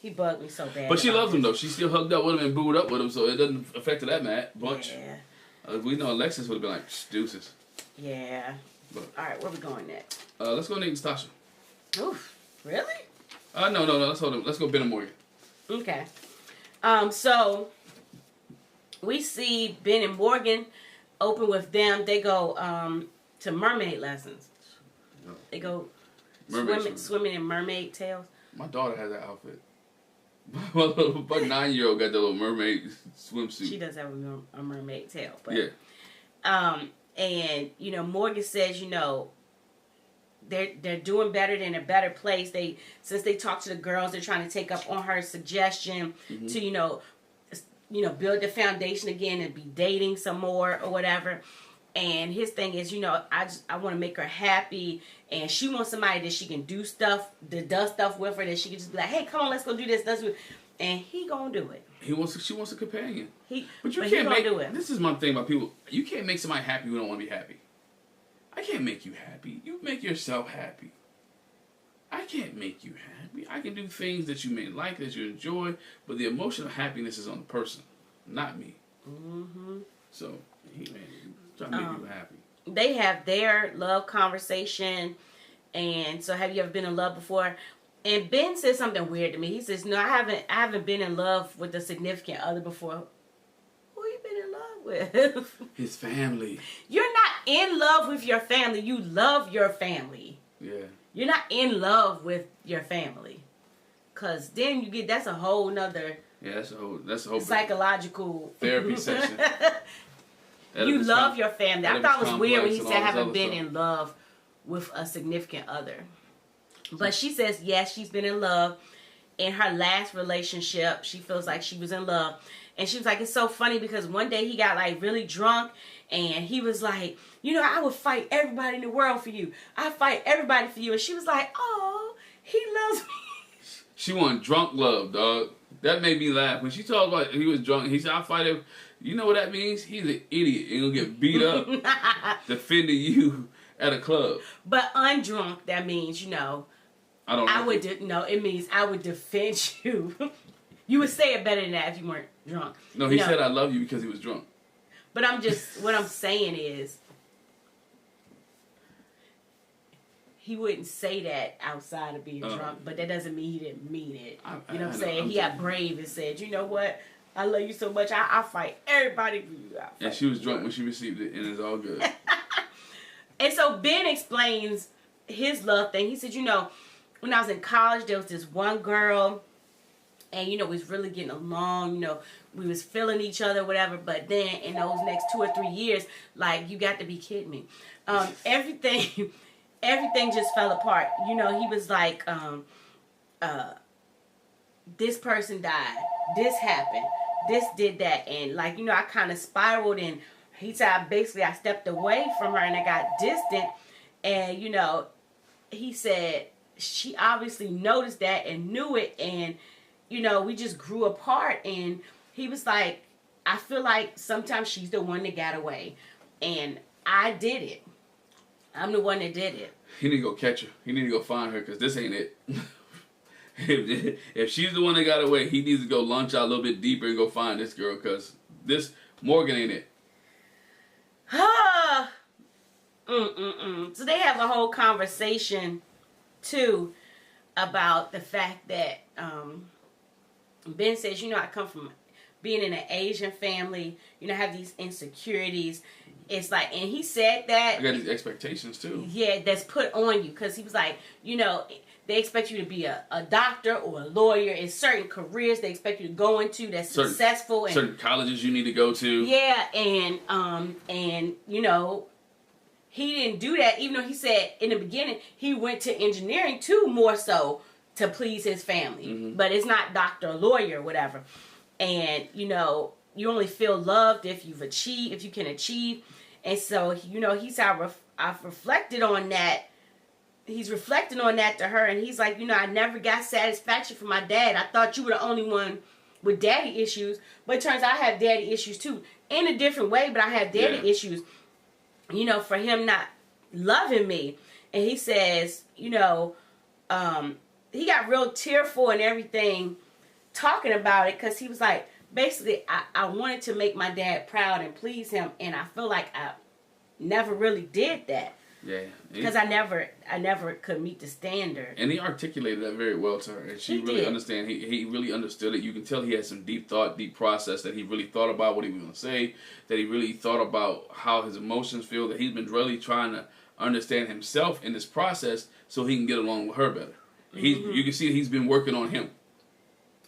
He bugged me so bad. But she loves him, though. She still hugged up with him and booed up with him, so it doesn't affect her that much. Yeah. We know Alexis would have been like, deuces. Yeah. But, all right, where we going next? Let's go Nate and Stasha. Oof. Really? No. Let's hold him. Let's go Ben and Morgan. Okay. So we see Ben and Morgan open with them. They go to mermaid lessons. They go swimming in mermaid tails. My daughter has that outfit. My 9-year-old got the little mermaid swimsuit. She does have a mermaid tail. But, yeah. And Morgan says, they're doing better, they're in a better place. Since they talked to the girls, they're trying to take up on her suggestion to build the foundation again and be dating some more or whatever. And his thing is, I want to make her happy, and she wants somebody that she can does stuff with her, that she can just be like, hey, come on, let's go do this. And he gonna do it. She wants a companion. But you can't do it. This is my thing about people. You can't make somebody happy who don't want to be happy. I can't make you happy. You make yourself happy. I can't make you happy. I can do things that you may like, that you enjoy, but the emotional happiness is on the person, not me. Mm-hmm. So, trying to make you happy. They have their love conversation, and so have you ever been in love before? And Ben says something weird to me. He says, no, I haven't been in love with a significant other before. Who you been in love with? His family. You're not in love with your family. You love your family. Yeah. You're not in love with your family. Because then that's a whole nother... Yeah, that's a whole psychological... therapy session. You love your family. I thought it was weird when he said I haven't been in love with a significant other. But she says, yes, she's been in love. In her last relationship, she feels like she was in love. And she was like, it's so funny because one day he got like really drunk and he was like, I would fight everybody in the world for you. I fight everybody for you. And she was like, oh, he loves me. She wanted drunk love, dog. That made me laugh. When she talked about he was drunk, he said, I fight him. You know what that means? He's an idiot. He's going to get beat up defending you at a club. But undrunk, that means, I don't know. It means I would defend you. You would say it better than that if you weren't drunk. No, he said I love you because he was drunk. But what I'm saying is, he wouldn't say that outside of being drunk, but that doesn't mean he didn't mean it. You know what I'm saying? He got brave and said, you know what? I love you so much. I fight everybody for you. And she was drunk when she received it, and it's all good. And so Ben explains his love thing. He said, when I was in college, there was this one girl, and, we was really getting along. We was feeling each other, whatever. But then in those next 2 or 3 years, like, you got to be kidding me. Everything just fell apart. He was like, this person died. This happened. This did that. And, like, I kind of spiraled, and he said, I stepped away from her, and I got distant. And, he said she obviously noticed that and knew it, and, we just grew apart. And he was like, I feel like sometimes she's the one that got away, and I did it. I'm the one that did it. He need to go catch her. He need to go find her, because this ain't it. If she's the one that got away, he needs to go launch out a little bit deeper and go find this girl, because this Morgan ain't it. So they have a whole conversation too about the fact that Ben says, I come from being in an Asian family, have these insecurities. It's like, and he said that I got these expectations too. Yeah, that's put on you, because he was like, they expect you to be a doctor or a lawyer in certain careers they expect you to go into that's successful. And certain colleges you need to go to. Yeah, and you know, he didn't do that, even though he said in the beginning he went to engineering too, more so to please his family. Mm-hmm. But it's not doctor or lawyer or whatever. And, you know, you only feel loved if you can achieve. And so, you know, he said, I've reflected on that. He's reflecting on that to her. And he's like, you know, I never got satisfaction from my dad. I thought you were the only one with daddy issues. But it turns out I have daddy issues too. In a different way, but I have daddy issues. You know, for him not loving me. And he says, you know, he got real tearful and everything talking about it, because he was like, basically, I wanted to make my dad proud and please him, and I feel like I never really did that. Yeah. Because I never could meet the standard. And he articulated that very well to her. And she really understand. He really understood it. You can tell he had some deep thought, deep process, that he really thought about what he was going to say, that he really thought about how his emotions feel, that he's been really trying to understand himself in this process so he can get along with her better. Mm-hmm. You can see he's been working on him.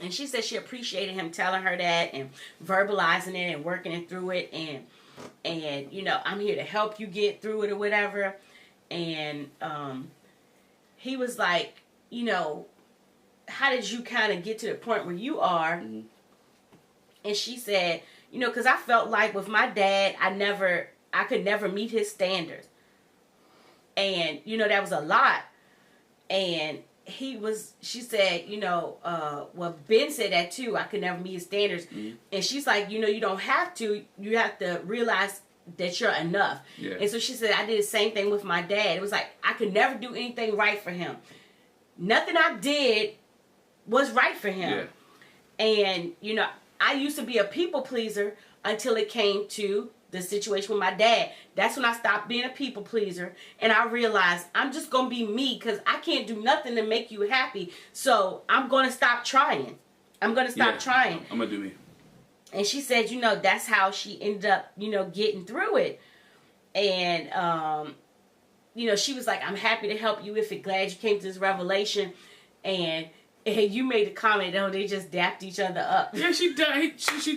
And she said she appreciated him telling her that and verbalizing it and working it through it, and you know, I'm here to help you get through it or whatever. And he was like, you know, how did you kind of get to the point where you are? Mm-hmm. And she said, you know, because I felt like with my dad, I could never meet his standards. And, you know, that was a lot. And she said, you know, well, Ben said that too. I could never meet his standards. Mm-hmm. And she's like, you know, you don't have to. You have to realize that you're enough. Yeah. And so she said, I did the same thing with my dad. It was like, I could never do anything right for him. Nothing I did was right for him. Yeah. And, you know, I used to be a people pleaser until it came to the situation with my dad. That's when I stopped being a people pleaser, and I realized I'm just gonna be me, because I can't do nothing to make you happy. So I'm gonna stop trying. I'm gonna stop trying. I'm gonna do me. And she said, you know, that's how she ended up, you know, getting through it. And you know, she was like, I'm happy to help you if it, glad you came to this revelation. And you made the comment, oh, they just dapped each other up. Yeah, she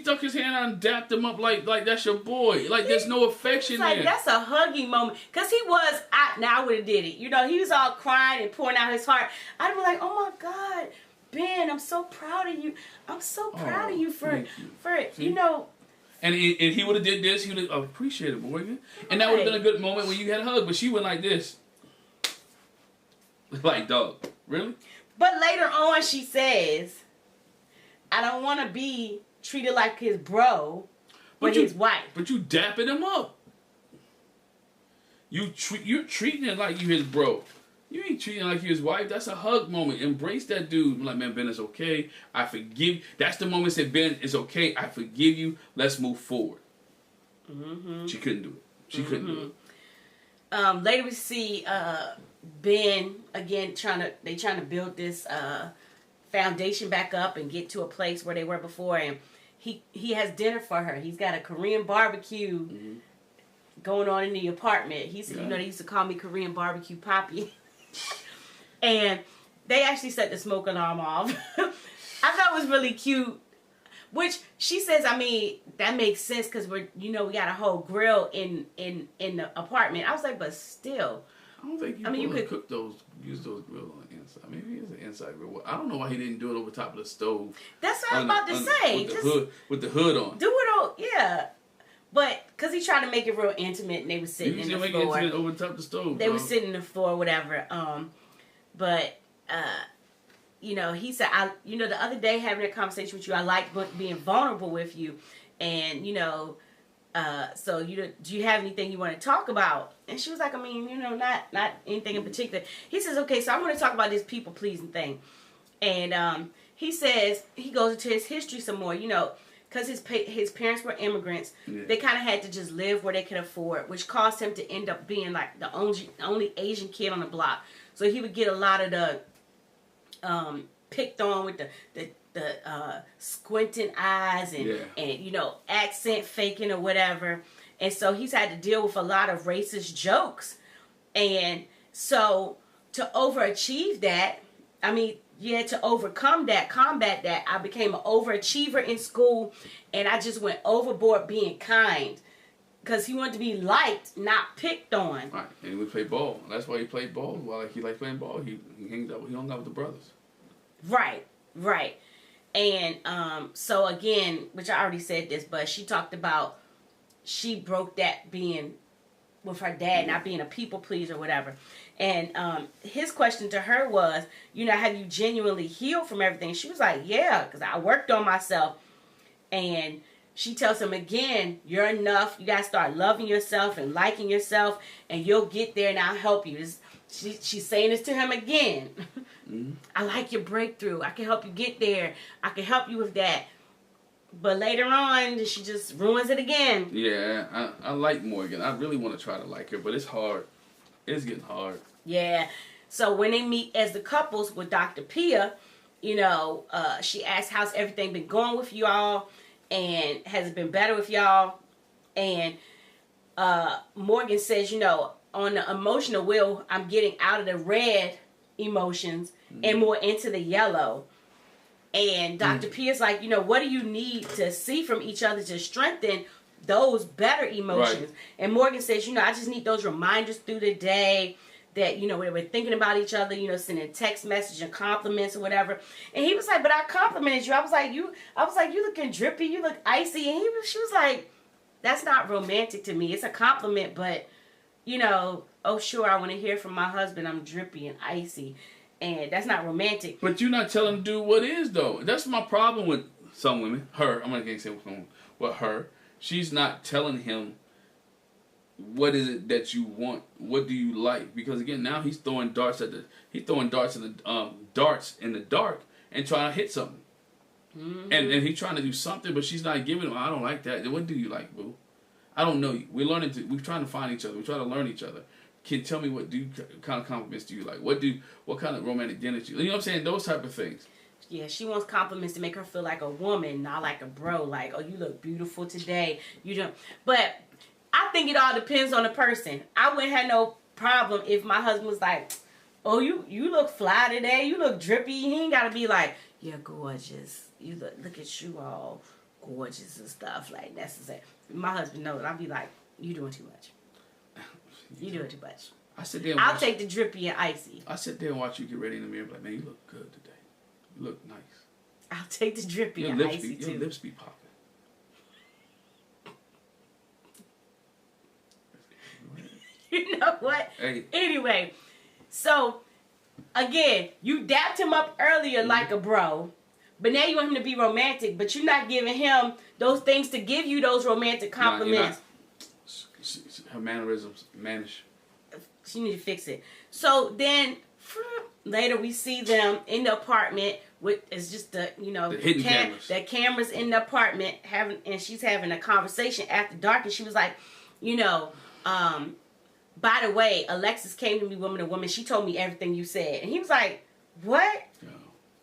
stuck his hand out and dapped him up like that's your boy. Like, there's no affection there. Like, that's a hugging moment. Because he was, I would have did it. You know, he was all crying and pouring out his heart. I'd be like, oh my God, Ben, I'm so proud of you. I'm so proud of you for you know. And he would have did this, he would have appreciated it, boy. And that would have been a good moment when you had a hug. But she went like this. Like, dog, really? But later on, she says, I don't want to be treated like his bro, but his wife. But you dapping him up. You're treating it like you his bro. You ain't treating like you his wife. That's a hug moment. Embrace that dude. I'm like, man, Ben, it's okay. I forgive. That's the moment that Ben, it's okay. I forgive you. Let's move forward. Mm-hmm. She couldn't do it. She couldn't do it. Later we see Ben again trying to build this foundation back up and get to a place where they were before, and he has dinner for her. He's got a Korean barbecue going on in the apartment. He said, you know, they used to call me Korean barbecue Poppy. And they actually set the smoke alarm off. I thought it was really cute. Which she says, I mean, that makes sense because we got a whole grill in the apartment. I was like, but still. I don't think you could use those grills on the inside. Maybe it's an inside grill. I don't know why he didn't do it over top of the stove. That's what I was about to say. With the hood on. Do it on, yeah. But, because he tried to make it real intimate, and they were sitting in the floor. You make it intimate over top of the stove. They were sitting in the floor, whatever. But, you know, he said, the other day having a conversation with you, I like being vulnerable with you. And, you know, so do you have anything you want to talk about? And she was like, I mean, you know, not anything in particular. He says, okay, so I want to talk about this people-pleasing thing. And he says, he goes into his history some more, you know, because his parents were immigrants. Yeah. They kind of had to just live where they could afford, which caused him to end up being like the only Asian kid on the block. So he would get a lot of the picked on with the squinting eyes and you know, accent faking or whatever. And so he's had to deal with a lot of racist jokes. And so to overachieve that, to overcome that, combat that, I became an overachiever in school, and I just went overboard being kind. Because he wanted to be liked, not picked on. Right, and he would play ball. That's why he played ball. Well, he liked playing ball. He hung out with the brothers. Right. And so again, which I already said this, but she talked about she broke that being with her dad, not being a people pleaser or whatever. And his question to her was, have you genuinely healed from everything? She was like, yeah, because I worked on myself. And she tells him again, you're enough. You got to start loving yourself and liking yourself, and you'll get there, and I'll help you. She's saying this to him again. Mm-hmm. I like your breakthrough. I can help you get there. I can help you with that. But later on, she just ruins it again. Yeah, I like Morgan. I really want to try to like her, but it's hard. It's getting hard. Yeah. So when they meet as the couples with Dr. Pia, she asks, how's everything been going with you all? And has it been better with y'all? And Morgan says, on the emotional wheel, I'm getting out of the red emotions and more into the yellow. And Dr. P is like, what do you need to see from each other to strengthen those better emotions? Right. And Morgan says, I just need those reminders through the day that, we're thinking about each other, sending text message and compliments or whatever. And he was like, but I complimented you. I was like, you looking drippy, you look icy. And she was like, that's not romantic to me. It's a compliment, but, oh, sure, I want to hear from my husband. I'm drippy and icy. And that's not romantic. But you're not telling him to do what is, though. That's my problem with some women. Her. I'm not going to say with her. She's not telling him what is it that you want. What do you like? Because, again, now he's throwing darts in the dark and trying to hit something. Mm-hmm. And he's trying to do something, but she's not giving him, I don't like that. What do you like, boo? I don't know you. We're trying to find each other. We're trying to learn each other. Can tell me what kind of compliments do you like? What kind of romantic dinners you know what I'm saying? Those type of things. Yeah, she wants compliments to make her feel like a woman, not like a bro. Like, oh, you look beautiful today. You don't. But I think it all depends on the person. I wouldn't have no problem if my husband was like, oh, you look fly today. You look drippy. He ain't got to be like, you're gorgeous. You look at you all gorgeous and stuff. Like, that's the same. My husband knows. I'll be like, you doing too much. You doing too much. I'll take the drippy and icy. I sit there and watch you get ready in the mirror. Like, man, you look good today. You look nice. I'll take the drippy and icy too. Your lips be popping. You know what? Hey. Anyway, so again, you dapped him up earlier like a bro, but now you want him to be romantic, but you're not giving him those things to give you those romantic compliments. Her mannerisms, mannish. She need to fix it. So then later we see them in the apartment with it's just the hidden cameras. The cameras in the apartment and she's having a conversation after dark, and she was like, by the way, Alexis came to me woman to woman. She told me everything you said. And he was like, what? No.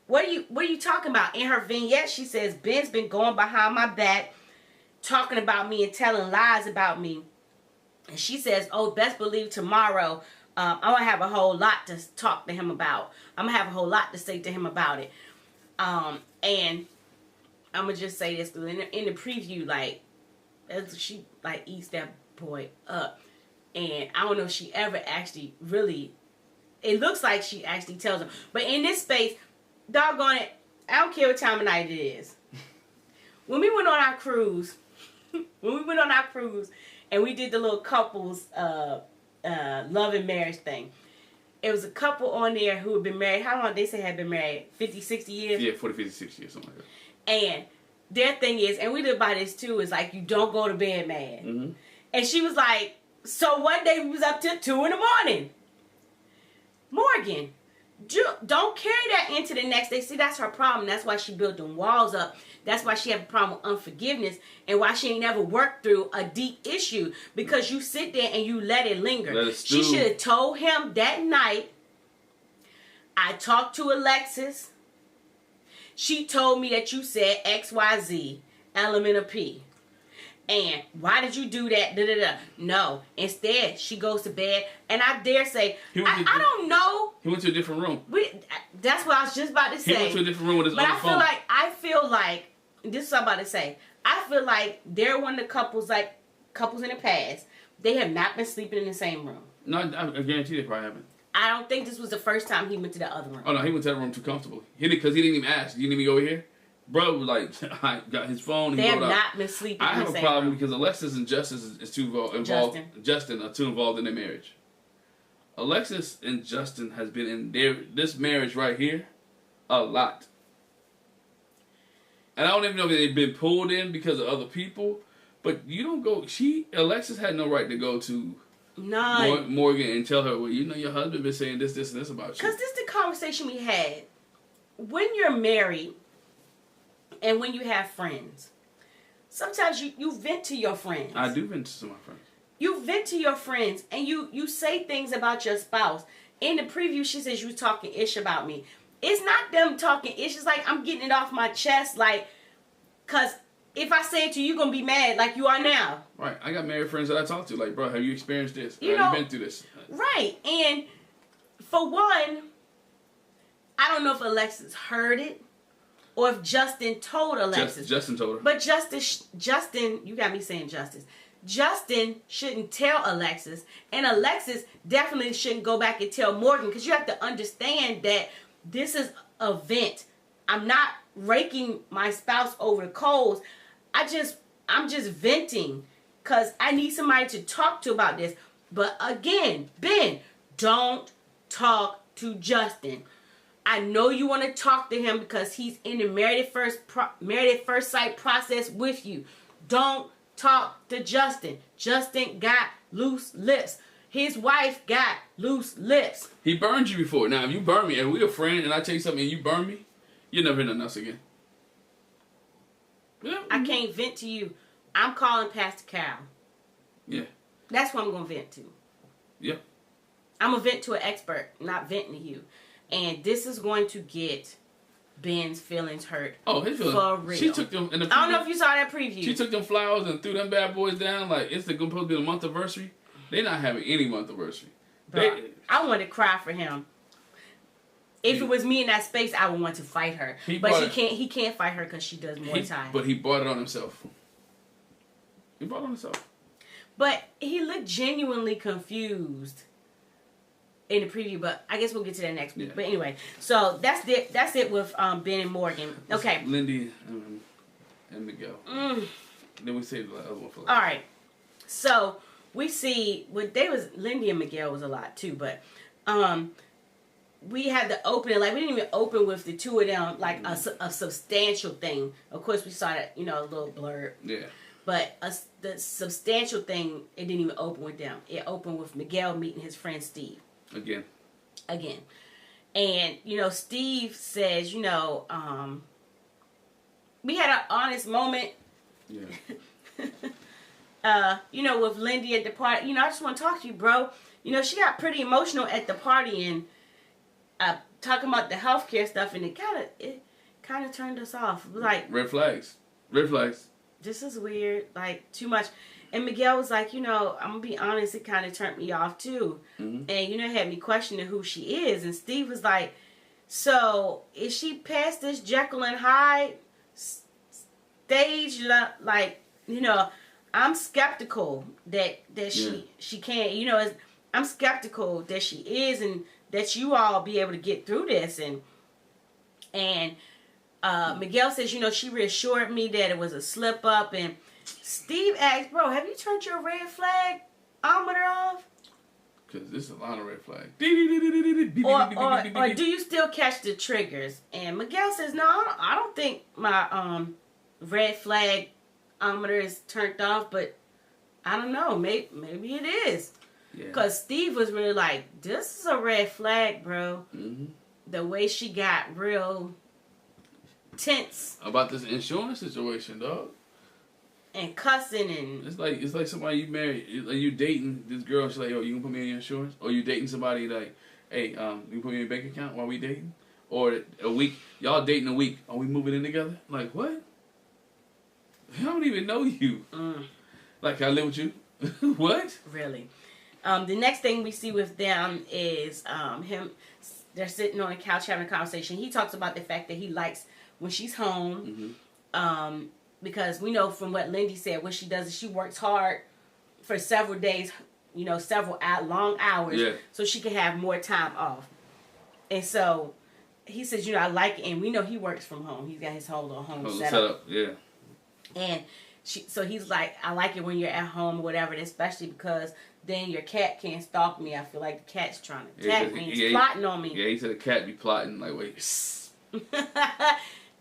What are you talking about? In her vignette, she says, Ben's been going behind my back, talking about me and telling lies about me. And she says, oh, best believe tomorrow, I'm going to have a whole lot to talk to him about. I'm going to have a whole lot to say to him about it. And I'm going to just say this, in the preview, she, eats that boy up. And I don't know if she ever actually really, it looks like she actually tells him. But in this space, doggone it, I don't care what time of night it is. When we went on our cruise, and we did the little couples love and marriage thing. It was a couple on there who had been married. How long they say had been married? 50, 60 years? Yeah, 40, 50, 60 years, something like that. And their thing is, and we live by this too, is like you don't go to bed mad. Mm-hmm. And she was like, so one day we was up till 2 a.m. Morgan, don't carry that into the next day. See, that's her problem. That's why she built them walls up. That's why she have a problem with unforgiveness and why she ain't never worked through a deep issue, because you sit there and you let it linger. She should have told him that night, I talked to Alexis. She told me that you said XYZ, element of P. And why did you do that? Da, da, da. No. Instead, she goes to bed. And I dare say, I don't know. He went to a different room. That's what I was just about to say. He went to a different room with his other phone. I feel like, this is what I'm about to say. I feel like they're one of the couples in the past. They have not been sleeping in the same room. No, I guarantee they probably haven't. I don't think this was the first time he went to the other room. Oh, no, he went to that room too comfortable. Because he didn't even ask. You didn't even go over here? Bro, like, I got his phone. They have not been sleeping in the same room. I have a problem because Alexis and Justin is too involved. Justin are too involved in their marriage. Alexis and Justin has been in this marriage right here a lot. And I don't even know if they've been pulled in because of other people. But you don't go... Alexis had no right to go to Morgan and tell her, well, you know, your husband been saying this, and this about you. Because this is the conversation we had. When you're married and when you have friends, sometimes you vent to your friends. I do vent to my friends. You vent to your friends and you say things about your spouse. In the preview, she says you was talking ish about me. It's not them talking ish. It's like I'm getting it off my chest. Like, because if I say it to you, you're going to be mad like you are now. Right. I got married friends that I talk to. Like, bro, have you experienced this? Have you been through this? Right. And for one, I don't know if Alexis heard it or if Justin told Alexis. Justin told her. But Justin, you got me saying Justice. Justin shouldn't tell Alexis. And Alexis definitely shouldn't go back and tell Morgan. Because you have to understand that this is a vent. I'm not raking my spouse over the coals. I'm just venting. Because I need somebody to talk to about this. But again, Ben, don't talk to Justin. I know you want to talk to him because he's in the married at first sight process with you. Don't talk to Justin. Justin got loose lips. His wife got loose lips. He burned you before. Now, if you burn me, and we a friend, and I tell you something, and you burn me, you'll never hear nothing else again. Yeah. I can't vent to you. I'm calling Pastor Cal. Yeah. That's what I'm going to vent to. Yep. I'm a vent to an expert, not venting to you. And this is going to get Ben's feelings hurt. Oh, his feelings. For real. She took them in the preview. I don't know if you saw that preview. She took them flowers and threw them bad boys down like it's supposed to be the month anniversary. They're not having any month anniversary. I want to cry for him. If it was me in that space, I would want to fight her. But he can't fight her because she does Muay Thai. But he brought it on himself. He brought it on himself. But he looked genuinely confused in the preview, but I guess we'll get to that next week. Yeah. But anyway, so that's it with Ben and Morgan. Okay. Lindy and Miguel. Then we say the other one for All right. So we see Lindy and Miguel was a lot too, but we had the opening, like we didn't even open with the two of them like a substantial thing. Of course we saw that, a little blurb. Yeah. But the substantial thing, it didn't even open with them. It opened with Miguel meeting his friend Steve. Again. And, Steve says, we had an honest moment. Yeah. With Lindy at the party. I just want to talk to you, bro. She got pretty emotional at the party and talking about the healthcare stuff, and it kind of turned us off. Like red flags. This is weird. Like too much. And Miguel was like, I'm going to be honest, it kind of turned me off too. Mm-hmm. And, had me questioning who she is. And Steve was like, so is she past this Jekyll and Hyde stage? Like, I'm skeptical that she can't, I'm skeptical that she is and that you all be able to get through this. And Miguel says, she reassured me that it was a slip up. And Steve asked, bro, have you turned your red flag ometer off? Because this is a lot of red flags. Or do you still catch the triggers? And Miguel says, no, I don't think my red flag ometer is turned off, but I don't know. Maybe it is. Because Steve was really like, this is a red flag, bro. Mm-hmm. The way she got real tense. About this insurance situation, dog. And cussing and it's like somebody you married, like you dating this girl. She's like, "Yo, you gonna put me in your insurance?" Or you dating somebody like, "Hey, you put me in your bank account while we dating?" Or a week, y'all dating a week. Are we moving in together? Like what? I don't even know you. Like, can I live with you? What? Really. The next thing we see with them is him. They're sitting on a couch having a conversation. He talks about the fact that he likes when she's home. Because we know from what Lindy said, what she does is she works hard for several days, several long hours, so she can have more time off. And so he says, I like it, and we know he works from home. He's got his whole little home set up. Yeah. And so he's like, I like it when you're at home or whatever, especially because then your cat can't stalk me. I feel like the cat's trying to attack me. He's plotting on me. Yeah, he said the cat be plotting, like, wait.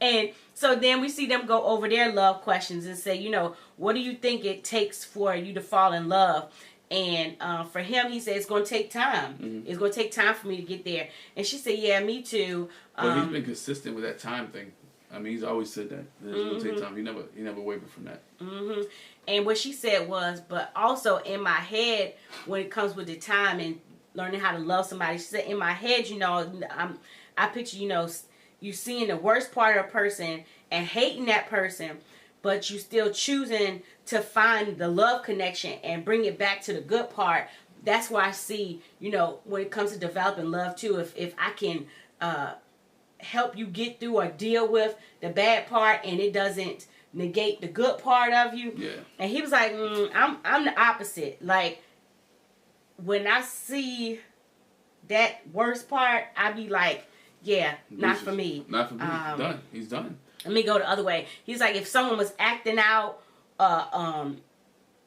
And so then we see them go over their love questions and say, what do you think it takes for you to fall in love? And for him, he said, it's going to take time. It's going to take time for me to get there. And she said, yeah, me too. But he's been consistent with that time thing. I mean, he's always said that. It's going to take time. He never wavered from that. And what she said was, but also in my head, when it comes with the time and learning how to love somebody, she said, in my head, I picture, you seeing the worst part of a person and hating that person, but you still choosing to find the love connection and bring it back to the good part. That's why I see, when it comes to developing love too, if I can help you get through or deal with the bad part and it doesn't negate the good part of you. Yeah. And he was like, I'm the opposite. Like, when I see that worst part, I be like, yeah, not for me. Not for me. Done. He's done. Let me go the other way. He's like, if someone was acting out,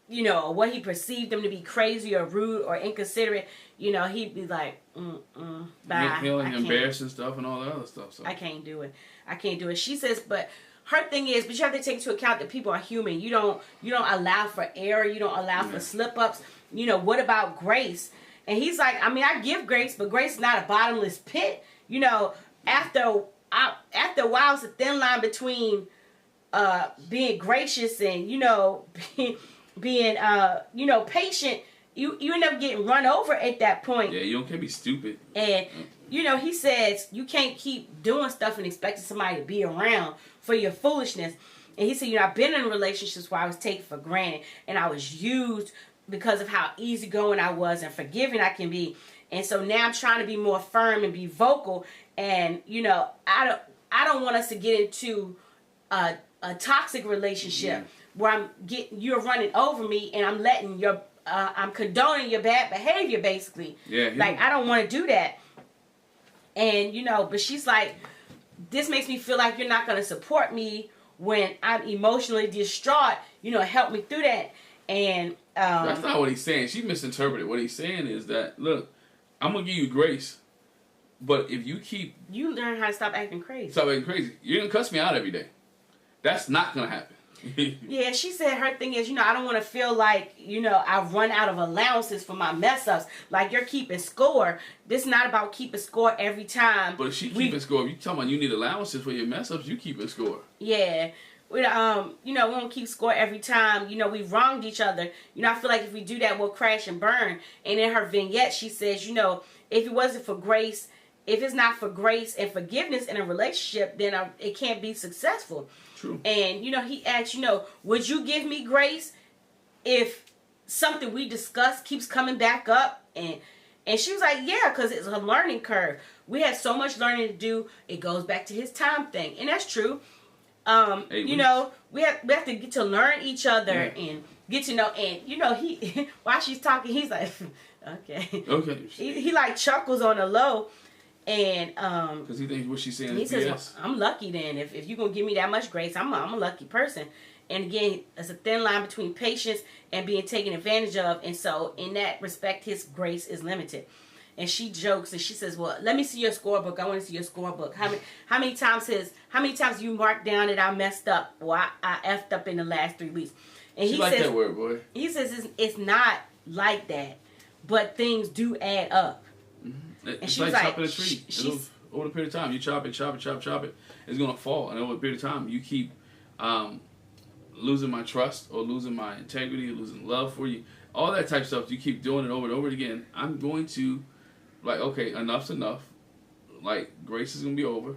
what he perceived them to be crazy or rude or inconsiderate, he'd be like, bye. Feeling embarrassed and stuff and all that other stuff. So. I can't do it. She says, but her thing is, but you have to take into account that people are human. You don't allow for error. You don't allow for slip ups. What about grace? And he's like, I mean, I give grace, but grace is not a bottomless pit. After a while, it's a thin line between being gracious and being patient. You end up getting run over at that point. Yeah, you can't be stupid. And he says you can't keep doing stuff and expecting somebody to be around for your foolishness. And he said, I've been in relationships where I was taken for granted and I was used because of how easygoing I was and forgiving I can be. And so now I'm trying to be more firm and be vocal. And I don't want us to get into a toxic relationship where you're running over me and I'm letting I'm condoning your bad behavior, basically. Yeah. Like, I don't want to do that. And but she's like, this makes me feel like you're not going to support me when I'm emotionally distraught. Help me through that. And that's not what he's saying. She misinterpreted. What he's saying is that, look, I'm gonna give you grace, but if you learn how to stop acting crazy. You're gonna cuss me out every day. That's not gonna happen. Yeah, she said her thing is, I don't want to feel like, I've run out of allowances for my mess ups. Like, you're keeping score. This is not about keeping score every time. But if she keeping score, if you talking about you need allowances for your mess ups, you keeping score. Yeah. We don't keep score every time, we've wronged each other. I feel like if we do that, we'll crash and burn. And in her vignette, she says, if it wasn't for grace, if it's not for grace and forgiveness in a relationship, then it can't be successful. True. And, he asked, would you give me grace if something we discussed keeps coming back up? And she was like, yeah, because it's a learning curve. We have so much learning to do. It goes back to his time thing. And that's true. We have to get to learn each other and get to know. And, he while she's talking, he's like, okay. He like chuckles on the low. And because he thinks what she's saying he is says, BS. well, I'm lucky then. If you're gonna give me that much grace, I'm a lucky person. And again, there's a thin line between patience and being taken advantage of. And so in that respect, his grace is limited. And she jokes and she says, well, let me see your scorebook. I want to see your scorebook. How many times you marked down that I messed up or I effed up in the last 3 weeks? And she he like says, that word, boy. He says it's not like that, but things do add up. And it's like chopping a tree. Over the period of time, you chop it, it's going to fall. And over a period of time, you keep losing my trust or losing my integrity or losing love for you. All that type of stuff, you keep doing it over and over again. I'm going to, like, okay, enough's enough. Like, grace is going to be over.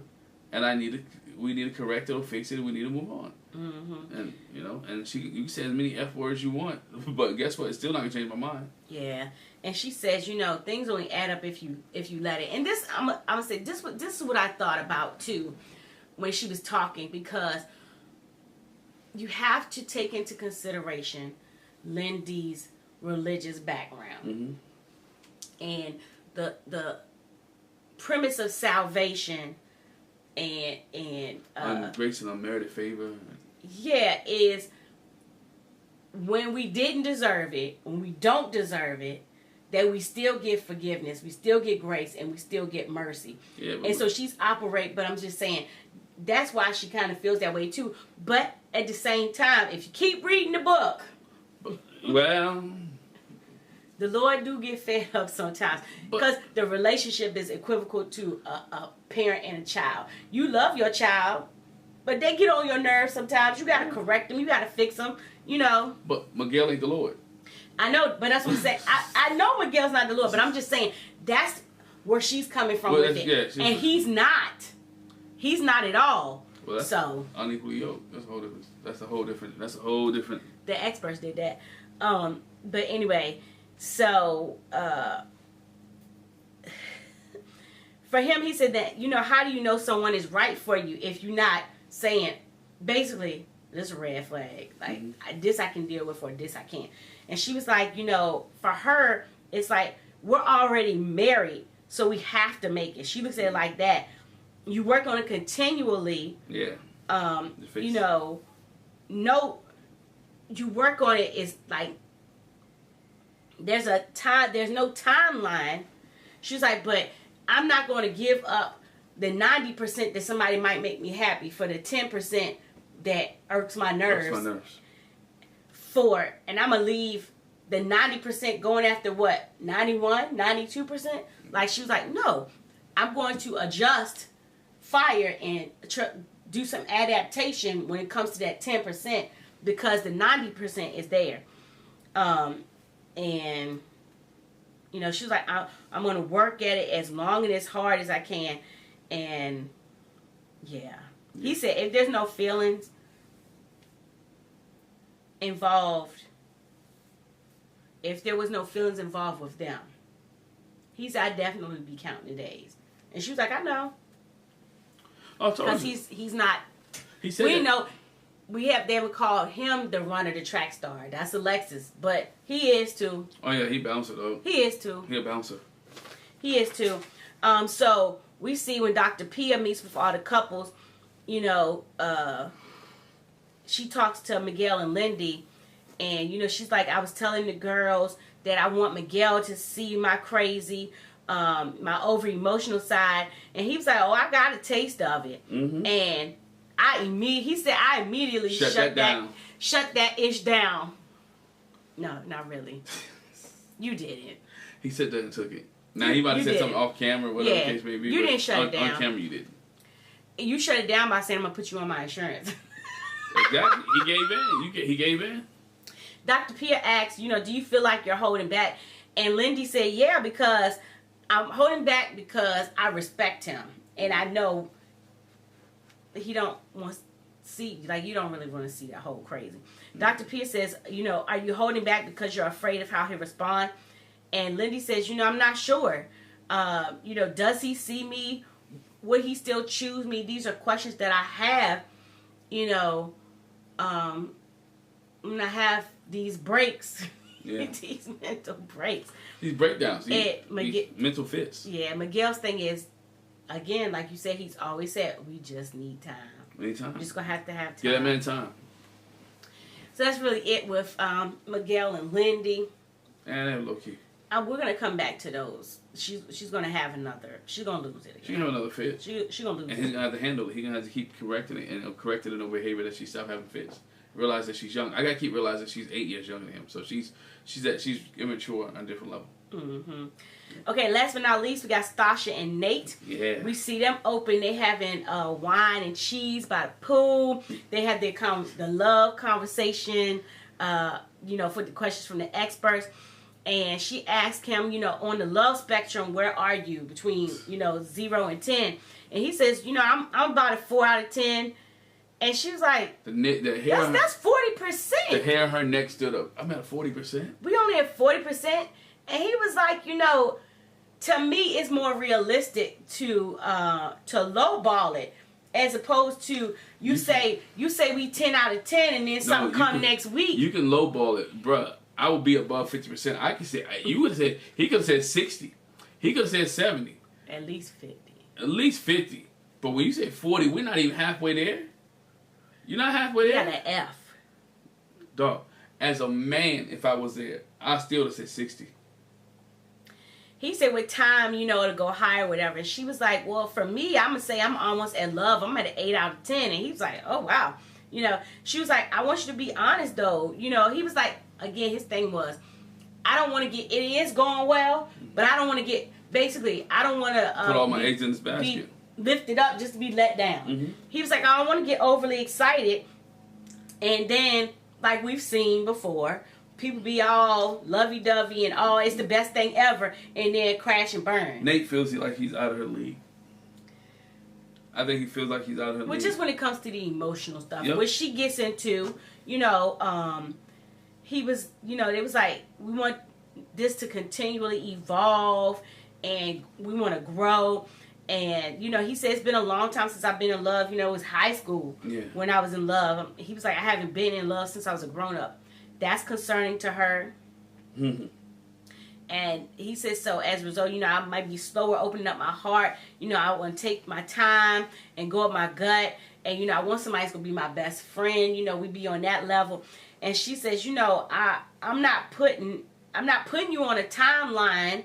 And we need to correct it or fix it. We need to move on. And and you can say as many F words you want, but guess what? It's still not gonna change my mind. Yeah, and she says, things only add up if you let it. And this, I'm gonna say this is what I thought about too when she was talking, because you have to take into consideration Lindy's religious background and the premise of salvation and grace and unmerited favor. Yeah, is when we didn't deserve it, when we don't deserve it, that we still get forgiveness, we still get grace, and we still get mercy. Yeah, and so she's but I'm just saying, that's why she kind of feels that way too. But at the same time, if you keep reading the book, well, the Lord do get fed up sometimes, because the relationship is equivocal to a parent and a child. You love your child, but they get on your nerves sometimes. You got to correct them. You got to fix them, But Miguel ain't the Lord. I know, but that's what I'm saying. I know Miguel's not the Lord, but I'm just saying that's where she's coming from with it. Yeah, and he's not. He's not at all. Well, that's unequally yoked. That's a whole different. The experts did that. But anyway, so for him, he said that, how do you know someone is right for you if you're not saying, basically, this is a red flag. Like, this I can deal with, or this I can't. And she was like, for her, it's like, we're already married, so we have to make it. She looks at it like that. You work on it continually. Yeah. You work on it, is like, there's no timeline. She's like, but I'm not going to give up the 90% that somebody might make me happy for the 10% that irks my nerves. And I'm going to leave the 90% going after what? 91, 92%? Like, she was like, no, I'm going to adjust, fire, and do some adaptation when it comes to that 10%, because the 90% is there. And she was like, I'm going to work at it as long and as hard as I can. And yeah, he said if there's no feelings involved, if there was no feelings involved with them, he said, I'd definitely be counting the days. And she was like, I know. Oh, because he's not. He said they would call him the runner, the track star. That's Alexis, but he is too. Oh yeah, he bouncer though. He is too. He a bouncer. He is too. So we see when Dr. Pia meets with all the couples, she talks to Miguel and Lindy, and she's like, I was telling the girls that I want Miguel to see my crazy, my over emotional side, and he was like, oh, I got a taste of it, and I immediately shut that down. Shut that ish down. No, not really. You didn't. He said that and took it. Now he might have said something off camera, whatever the case may be. You didn't shut it down. On camera, you didn't. You shut it down by saying, I'm going to put you on my insurance. Exactly. He gave in. He gave in. Dr. Pia asked, do you feel like you're holding back? And Lindy said, yeah, because I'm holding back because I respect him. And I know he don't want to see, like, you don't really want to see that whole crazy. Dr. Pia says, are you holding back because you're afraid of how he responds? And Lindy says, I'm not sure. Does he see me? Would he still choose me? These are questions that I have. I'm going to have these breaks. Yeah. These mental breaks. These breakdowns. These mental fits. Yeah, Miguel's thing is, again, like you said, he's always said, we just need time. We need time. We're just going to have time. Get that man time. So that's really it with Miguel and Lindy. And they're low-key. We're going to come back to those. She's going to have another. She's going to lose it again. She's going to have another fit. She's going to lose it. And he's going to have to handle it. He's going to have to keep correcting it and correcting it in a behavior that she stopped having fits. Realize that she's young. I got to keep realizing she's 8 years younger than him. So she's immature on a different level. Mm-hmm. Okay, last but not least, we got Stasha and Nate. Yeah. We see them open. They having wine and cheese by the pool. They have the love conversation, for the questions from the experts. And she asked him, on the love spectrum, where are you between, 0 and 10? And he says, I'm about a 4 out of 10. And she was like, the hair. That's 40%. The hair on her neck stood up. I'm at 40%. We only at 40%. And he was like, to me, it's more realistic to lowball it, as opposed to you say we 10 out of 10, and then something come next week. You can lowball it, bruh. I would be above 50%. I could say you would have said he could have said 60. He could have said 70. At least 50. At least 50. But when you say 40, we're not even halfway there. You're not halfway there. You got an F. Dog. As a man, if I was there, I still would have said 60. He said with time, it'll go higher, whatever. And she was like, well, for me, I'm going to say I'm almost at love. I'm at an 8 out of 10. And he was like, oh, wow. She was like, I want you to be honest, though. He was like, again, his thing was, I don't want to get, it is going well, but I don't want to get, basically, I don't want to put all my eggs in this basket. Be lifted up just to be let down. Mm-hmm. He was like, I don't want to get overly excited. And then, like we've seen before, people be all lovey-dovey and it's the best thing ever, and then crash and burn. Nate feels like he's out of her league. I think he feels like he's out of her league. Which is when it comes to the emotional stuff. Yep. Which she gets into, he was, it was like, we want this to continually evolve, and we want to grow. And, he said, it's been a long time since I've been in love. It was high school when I was in love. He was like, I haven't been in love since I was a grown-up. That's concerning to her. Mm-hmm. And he says, so as a result, I might be slower opening up my heart. I want to take my time and go up my gut. And, I want somebody who's going to be my best friend. We be on that level. And she says, I'm not putting you on a timeline.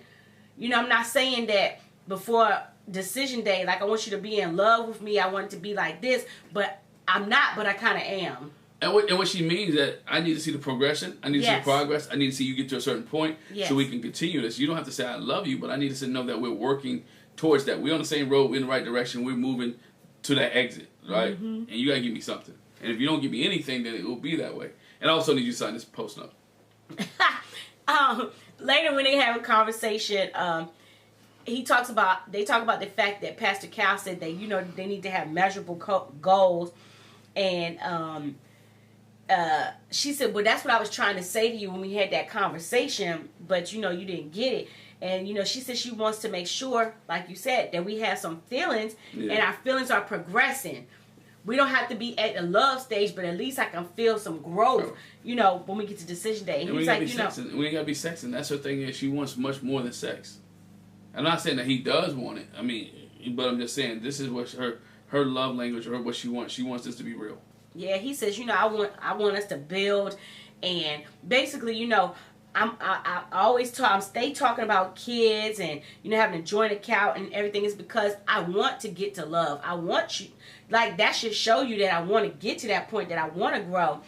I'm not saying that before decision day, like I want you to be in love with me. I want it to be like this, but I'm not, but I kind of am. And what she means that I need to see the progression. I need to see the progress. I need to see you get to a certain point so we can continue this. You don't have to say I love you, but I need to know that we're working towards that. We're on the same road. We're in the right direction. We're moving to that exit, right? Mm-hmm. And you got to give me something. And if you don't give me anything, then it will be that way. And I also need you to sign this post note. Later when they have a conversation, they talk about the fact that Pastor Cal said that, they need to have measurable goals. And she said, well, that's what I was trying to say to you when we had that conversation, but, you didn't get it. And, she said she wants to make sure, like you said, that we have some feelings and our feelings are progressing. We don't have to be at the love stage, but at least I can feel some growth, when we get to decision day. And he's like, we ain't got to be sexing. That's her thing is she wants much more than sex. I'm not saying that he does want it. I mean, but I'm just saying this is what her love language or what she wants. She wants this to be real. Yeah, he says, I want us to build, and basically, I always stay talking about kids and having a joint account and everything is because I want to get to love. I want you, like that should show you that I want to get to that point, that I want to grow.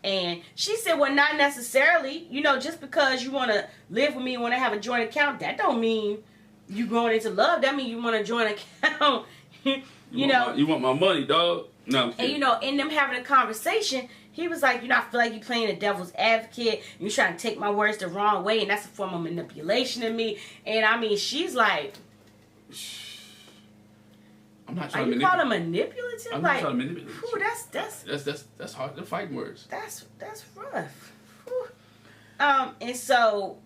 And she said, well, not necessarily, just because you want to live with me and want to have a joint account, that don't mean you growing into love. That means you want a joint account. You want my money, dog. No, and in them having a conversation, he was like, I feel like you're playing the devil's advocate. You're trying to take my words the wrong way, and that's a form of manipulation of me. And I mean, she's like, I'm not trying to manipulate. Are you calling manipulative? I'm not trying to manipulate. Whew, that's hard. They're fighting words. That's rough. Whew. And so,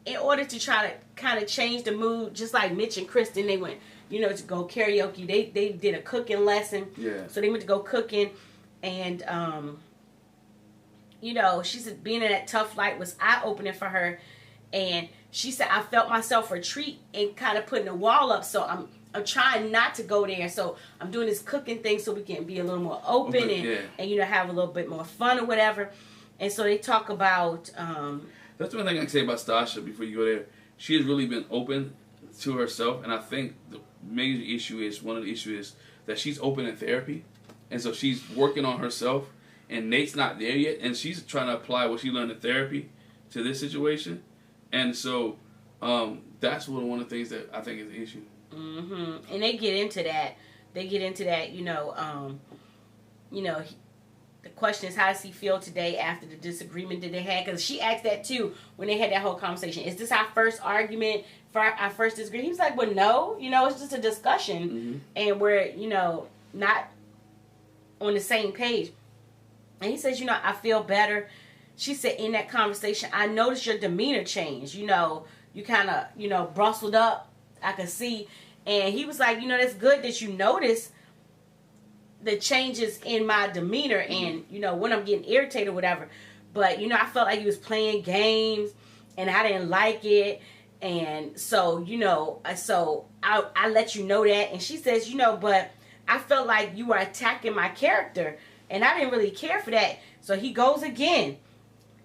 in order to try to kind of change the mood, just like Mitch and Kristen, they went, to go karaoke. They did a cooking lesson. Yeah. So they went to go cooking, and she said being in that tough light was eye-opening for her, and she said I felt myself retreat and kind of putting a wall up. So I'm trying not to go there. So I'm doing this cooking thing so we can be a little more open and have a little bit more fun or whatever. And so they talk about. That's one thing I can say about Stasha before you go there. She has really been open to herself, and I think the major issue is that she's open in therapy, and so she's working on herself. And Nate's not there yet, and she's trying to apply what she learned in therapy to this situation, and so that's one of the things that I think is the issue. Mm-hmm. And they get into that. The question is, how does he feel today after the disagreement that they had? Because she asked that too when they had that whole conversation. Is this our first argument, for our first disagreement? He was like, well, no, it's just a discussion. Mm-hmm. And we're, not on the same page. And he says, I feel better. She said, in that conversation, I noticed your demeanor change. You kind of, brustled up. I could see. And he was like, that's good that you notice the changes in my demeanor and, when I'm getting irritated or whatever. But, I felt like he was playing games and I didn't like it. And so, so I let you know that. And she says, but I felt like you were attacking my character and I didn't really care for that. So he goes again.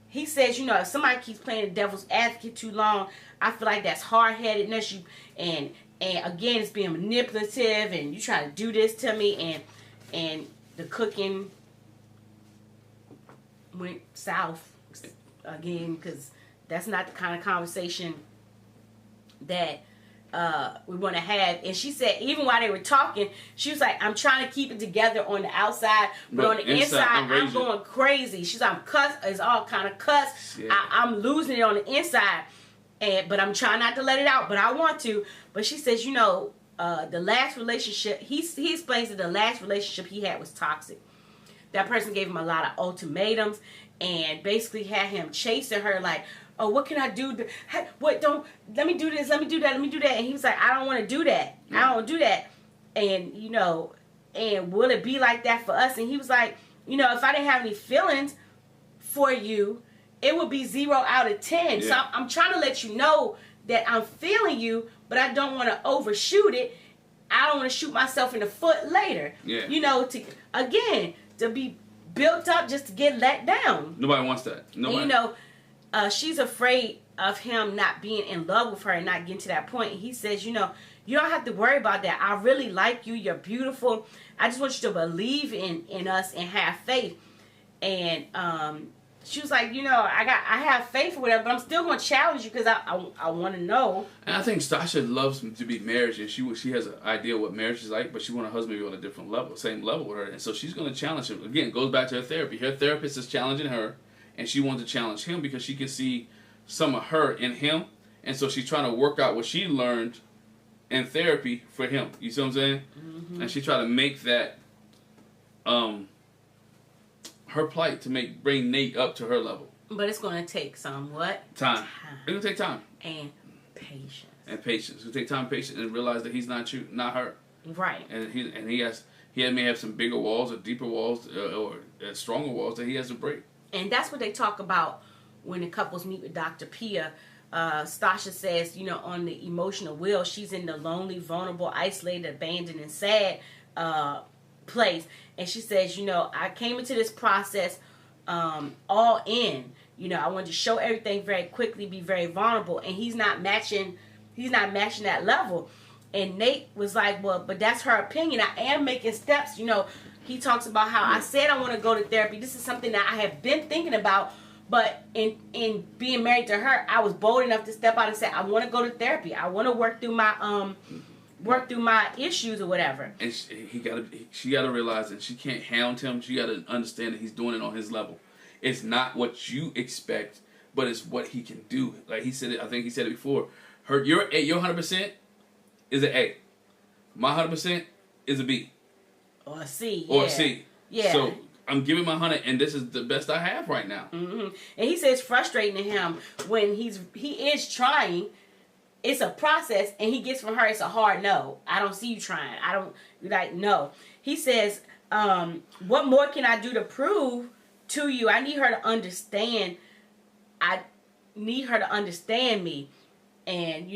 He says, if somebody keeps playing the devil's advocate too long, I feel like that's hard-headedness. And again, it's being manipulative and you try to do this to me. And the cooking went south again because that's not the kind of conversation that we want to have. And she said, even while they were talking, she was like, I'm trying to keep it together on the outside, but on the inside, I'm going crazy. She's like, I'm cuss. It's all kind of cuss. Yeah. I'm losing it on the inside, but I'm trying not to let it out, but I want to. But she says, the last relationship, he explains that the last relationship he had was toxic. That person gave him a lot of ultimatums and basically had him chasing her like, oh, what can I do? Let me do this, let me do that, let me do that. And he was like, I don't want to do that. I don't want to do that. And, and will it be like that for us? And he was like, if I didn't have any feelings for you, it would be 0 out of 10. Yeah. So I'm trying to let you know that I'm feeling you, but I don't want to overshoot it. I don't want to shoot myself in the foot later. Yeah. To be built up just to get let down. Nobody wants that. Nobody. And, she's afraid of him not being in love with her and not getting to that point. And he says, you don't have to worry about that. I really like you. You're beautiful. I just want you to believe in us and have faith. And she was like, I have faith or whatever, but I'm still going to challenge you because I want to know. And I think Stasha loves to be married, and she has an idea what marriage is like, but she wants her husband to be on a different level, same level with her. And so she's going to challenge him. Again, it goes back to her therapy. Her therapist is challenging her, and she wants to challenge him because she can see some of her in him. And so she's trying to work out what she learned in therapy for him. You see what I'm saying? Mm-hmm. And she tried to make that her plight to bring Nate up to her level. But it's going to take some what? Time. It's going to take time. And patience. It's going to take time and patience and realize that he's not you, not her. Right. And he may have some bigger walls or deeper walls or stronger walls that he has to break. And that's what they talk about when the couples meet with Dr. Pia. Stasha says, on the emotional wheel, she's in the lonely, vulnerable, isolated, abandoned, and sad place. And she says, I came into this process all in. I wanted to show everything very quickly, be very vulnerable, and he's not matching that level. And Nate was like, well, but that's her opinion. I am making steps. He talks about how I said I want to go to therapy. This is something that I have been thinking about. But in being married to her, I was bold enough to step out and say, I want to go to therapy. I want to work through my issues or whatever. And she got to realize that she can't hound him. She got to understand that he's doing it on his level. It's not what you expect, but it's what he can do. Like he said it, I think he said it before. Your 100% is an A. My 100% is a B. Or a C. Yeah. Or a C. Yeah. So I'm giving my 100, and this is the best I have right now. Mm-hmm. And he says it's frustrating to him when he is trying. It's a process, and he gets from her, it's a hard no. I don't see you trying. I don't, no. He says, what more can I do to prove to you? I need her to understand. I need her to understand me. And,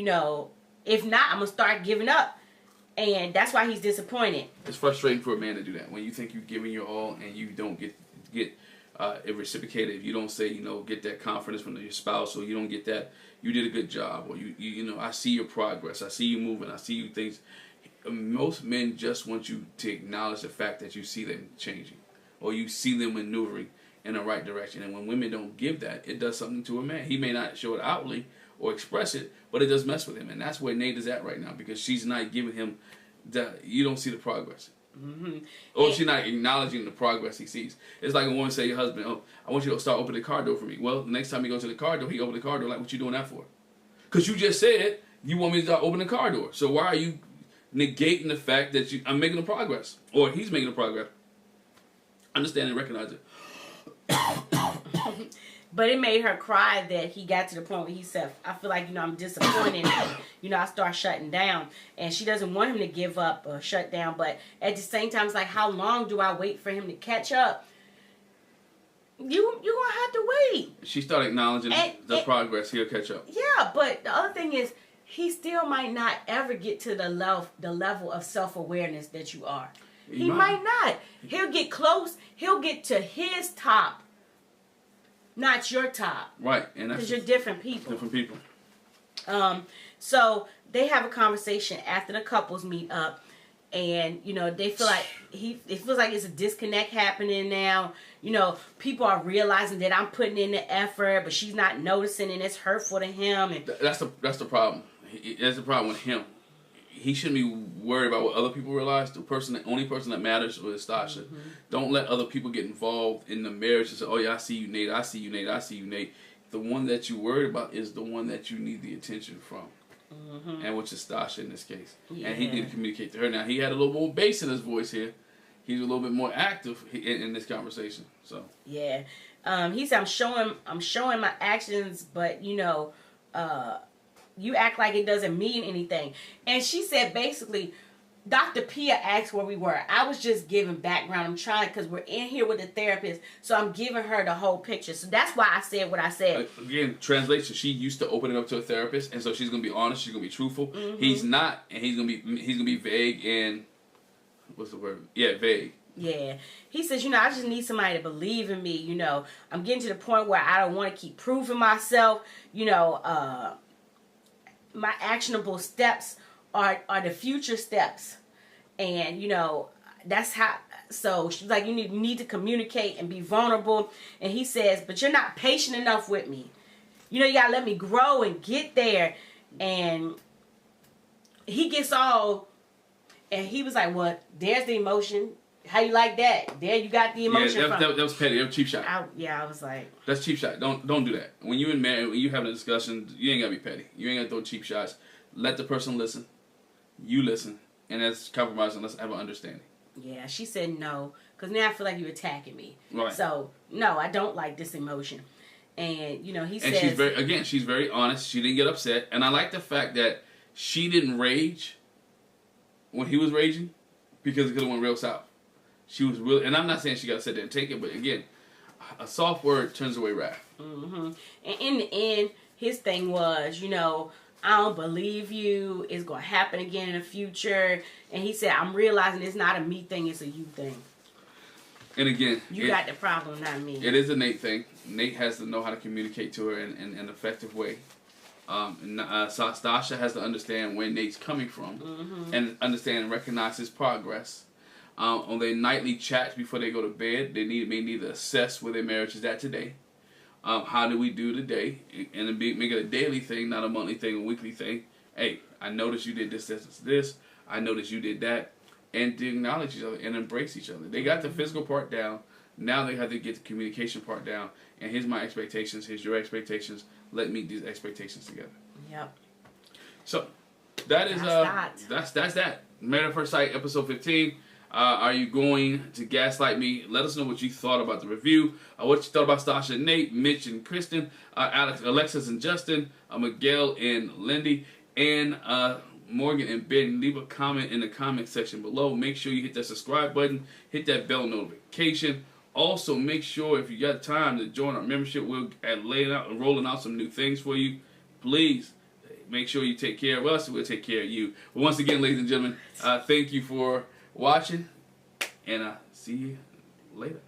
if not, I'm going to start giving up. And that's why he's disappointed. It's frustrating for a man to do that. When you think you're giving your all and you don't get it reciprocated. If you don't say, get that confidence from your spouse, or you don't get that, you did a good job, or you I see your progress, I see you moving, I see you things. Most men just want you to acknowledge the fact that you see them changing, or you see them maneuvering in the right direction. And when women don't give that, it does something to a man. He may not show it outwardly or express it, but it does mess with him. And that's where Nate is at right now, because she's not giving him you don't see the progress. Mm-hmm. Or she's not acknowledging the progress he sees. It's like a woman say to your husband, oh, I want you to start opening the car door for me. Well, the next time you go to the car door, he opened the car door. Like, what you doing that for? Because you just said you want me to start opening the car door. So why are you negating the fact that I'm making the progress, or he's making the progress? understand and recognize it. But it made her cry that he got to the point where he said, I feel like, I'm disappointed. I start shutting down. And she doesn't want him to give up or shut down. But at the same time, it's like, how long do I wait for him to catch up? You're going to have to wait. She started acknowledging the progress. He'll catch up. Yeah, but the other thing is, he still might not ever get to the level of self-awareness that you are. He might not. He'll get close. He'll get to his top. Not your top. Right. And because you're different people. Different people. So they have a conversation after the couples meet up, and they feel like it feels like it's a disconnect happening now. People are realizing that I'm putting in the effort, but she's not noticing, and it's hurtful to him. And that's the problem. That's the problem with him. He shouldn't be worried about what other people realize. The only person that matters is Stasha. Mm-hmm. Don't let other people get involved in the marriage and say, "Oh yeah, I see you, Nate. I see you, Nate. I see you, Nate." The one that you're worried about is the one that you need the attention from, and which is Stasha in this case. Yeah. And he did communicate to her. Now he had a little more bass in his voice here. He's a little bit more active in this conversation. So yeah, he said, "I'm showing my actions, but you act like it doesn't mean anything." And she said, basically, Dr. Pia asked where we were. I was just giving background. I'm trying, because we're in here with the therapist, so I'm giving her the whole picture. So that's why I said what I said. Again, translation, she used to open it up to a therapist, and so she's going to be honest, she's going to be truthful. Mm-hmm. He's not, and he's going to be vague and, what's the word? Yeah, vague. Yeah. He says, I just need somebody to believe in me. I'm getting to the point where I don't want to keep proving myself. My actionable steps are the future steps, and that's how. So she's like, you need to communicate and be vulnerable. And he says, but you're not patient enough with me. You gotta let me grow and get there. And he gets all, and he was like, "What? There's the emotion. How you like that? There you got the emotion." Yeah, that was petty. That was cheap shot. I was like, that's cheap shot. Don't do that. When you're in marriage, when you having a discussion, you ain't gotta be petty. You ain't gotta throw cheap shots. Let the person listen. You listen, and that's compromising. Let's have an understanding. Yeah, she said no, because now I feel like you're attacking me. Right. So no, I don't like this emotion. And he says, and she's very honest. She didn't get upset, and I like the fact that she didn't rage when he was raging, because it could have went real south. She was really, and I'm not saying she got to sit there and take it, but again, a soft word turns away wrath. Mm-hmm. And in the end, his thing was, I don't believe you. It's going to happen again in the future. And he said, I'm realizing it's not a me thing, it's a you thing. And again, you got the problem, not me. It is a Nate thing. Nate has to know how to communicate to her in an effective way. Stasha has to understand where Nate's coming from, and understand and recognize his progress. On their nightly chats before they go to bed, they may need to assess where their marriage is at today. How do we do today? And make it a daily thing, not a monthly thing, a weekly thing. Hey, I noticed you did this. I noticed you did that. And to acknowledge each other and embrace each other. They got the physical part down. Now they have to get the communication part down. And here's my expectations. Here's your expectations. Let's meet these expectations together. Yep. So that is that's that. Married at First Sight, episode 15. Are you going to gaslight me? Let us know what you thought about the review. What you thought about Stasha and Nate, Mitch and Kristen, Alex, Alexis and Justin, Miguel and Lindy, and Morgan and Ben. Leave a comment in the comment section below. Make sure you hit that subscribe button. Hit that bell notification. Also, make sure if you got time to join our membership. We're laying out and rolling out some new things for you. Please make sure you take care of us, and we'll take care of you. But once again, ladies and gentlemen, thank you for watching, and see you later.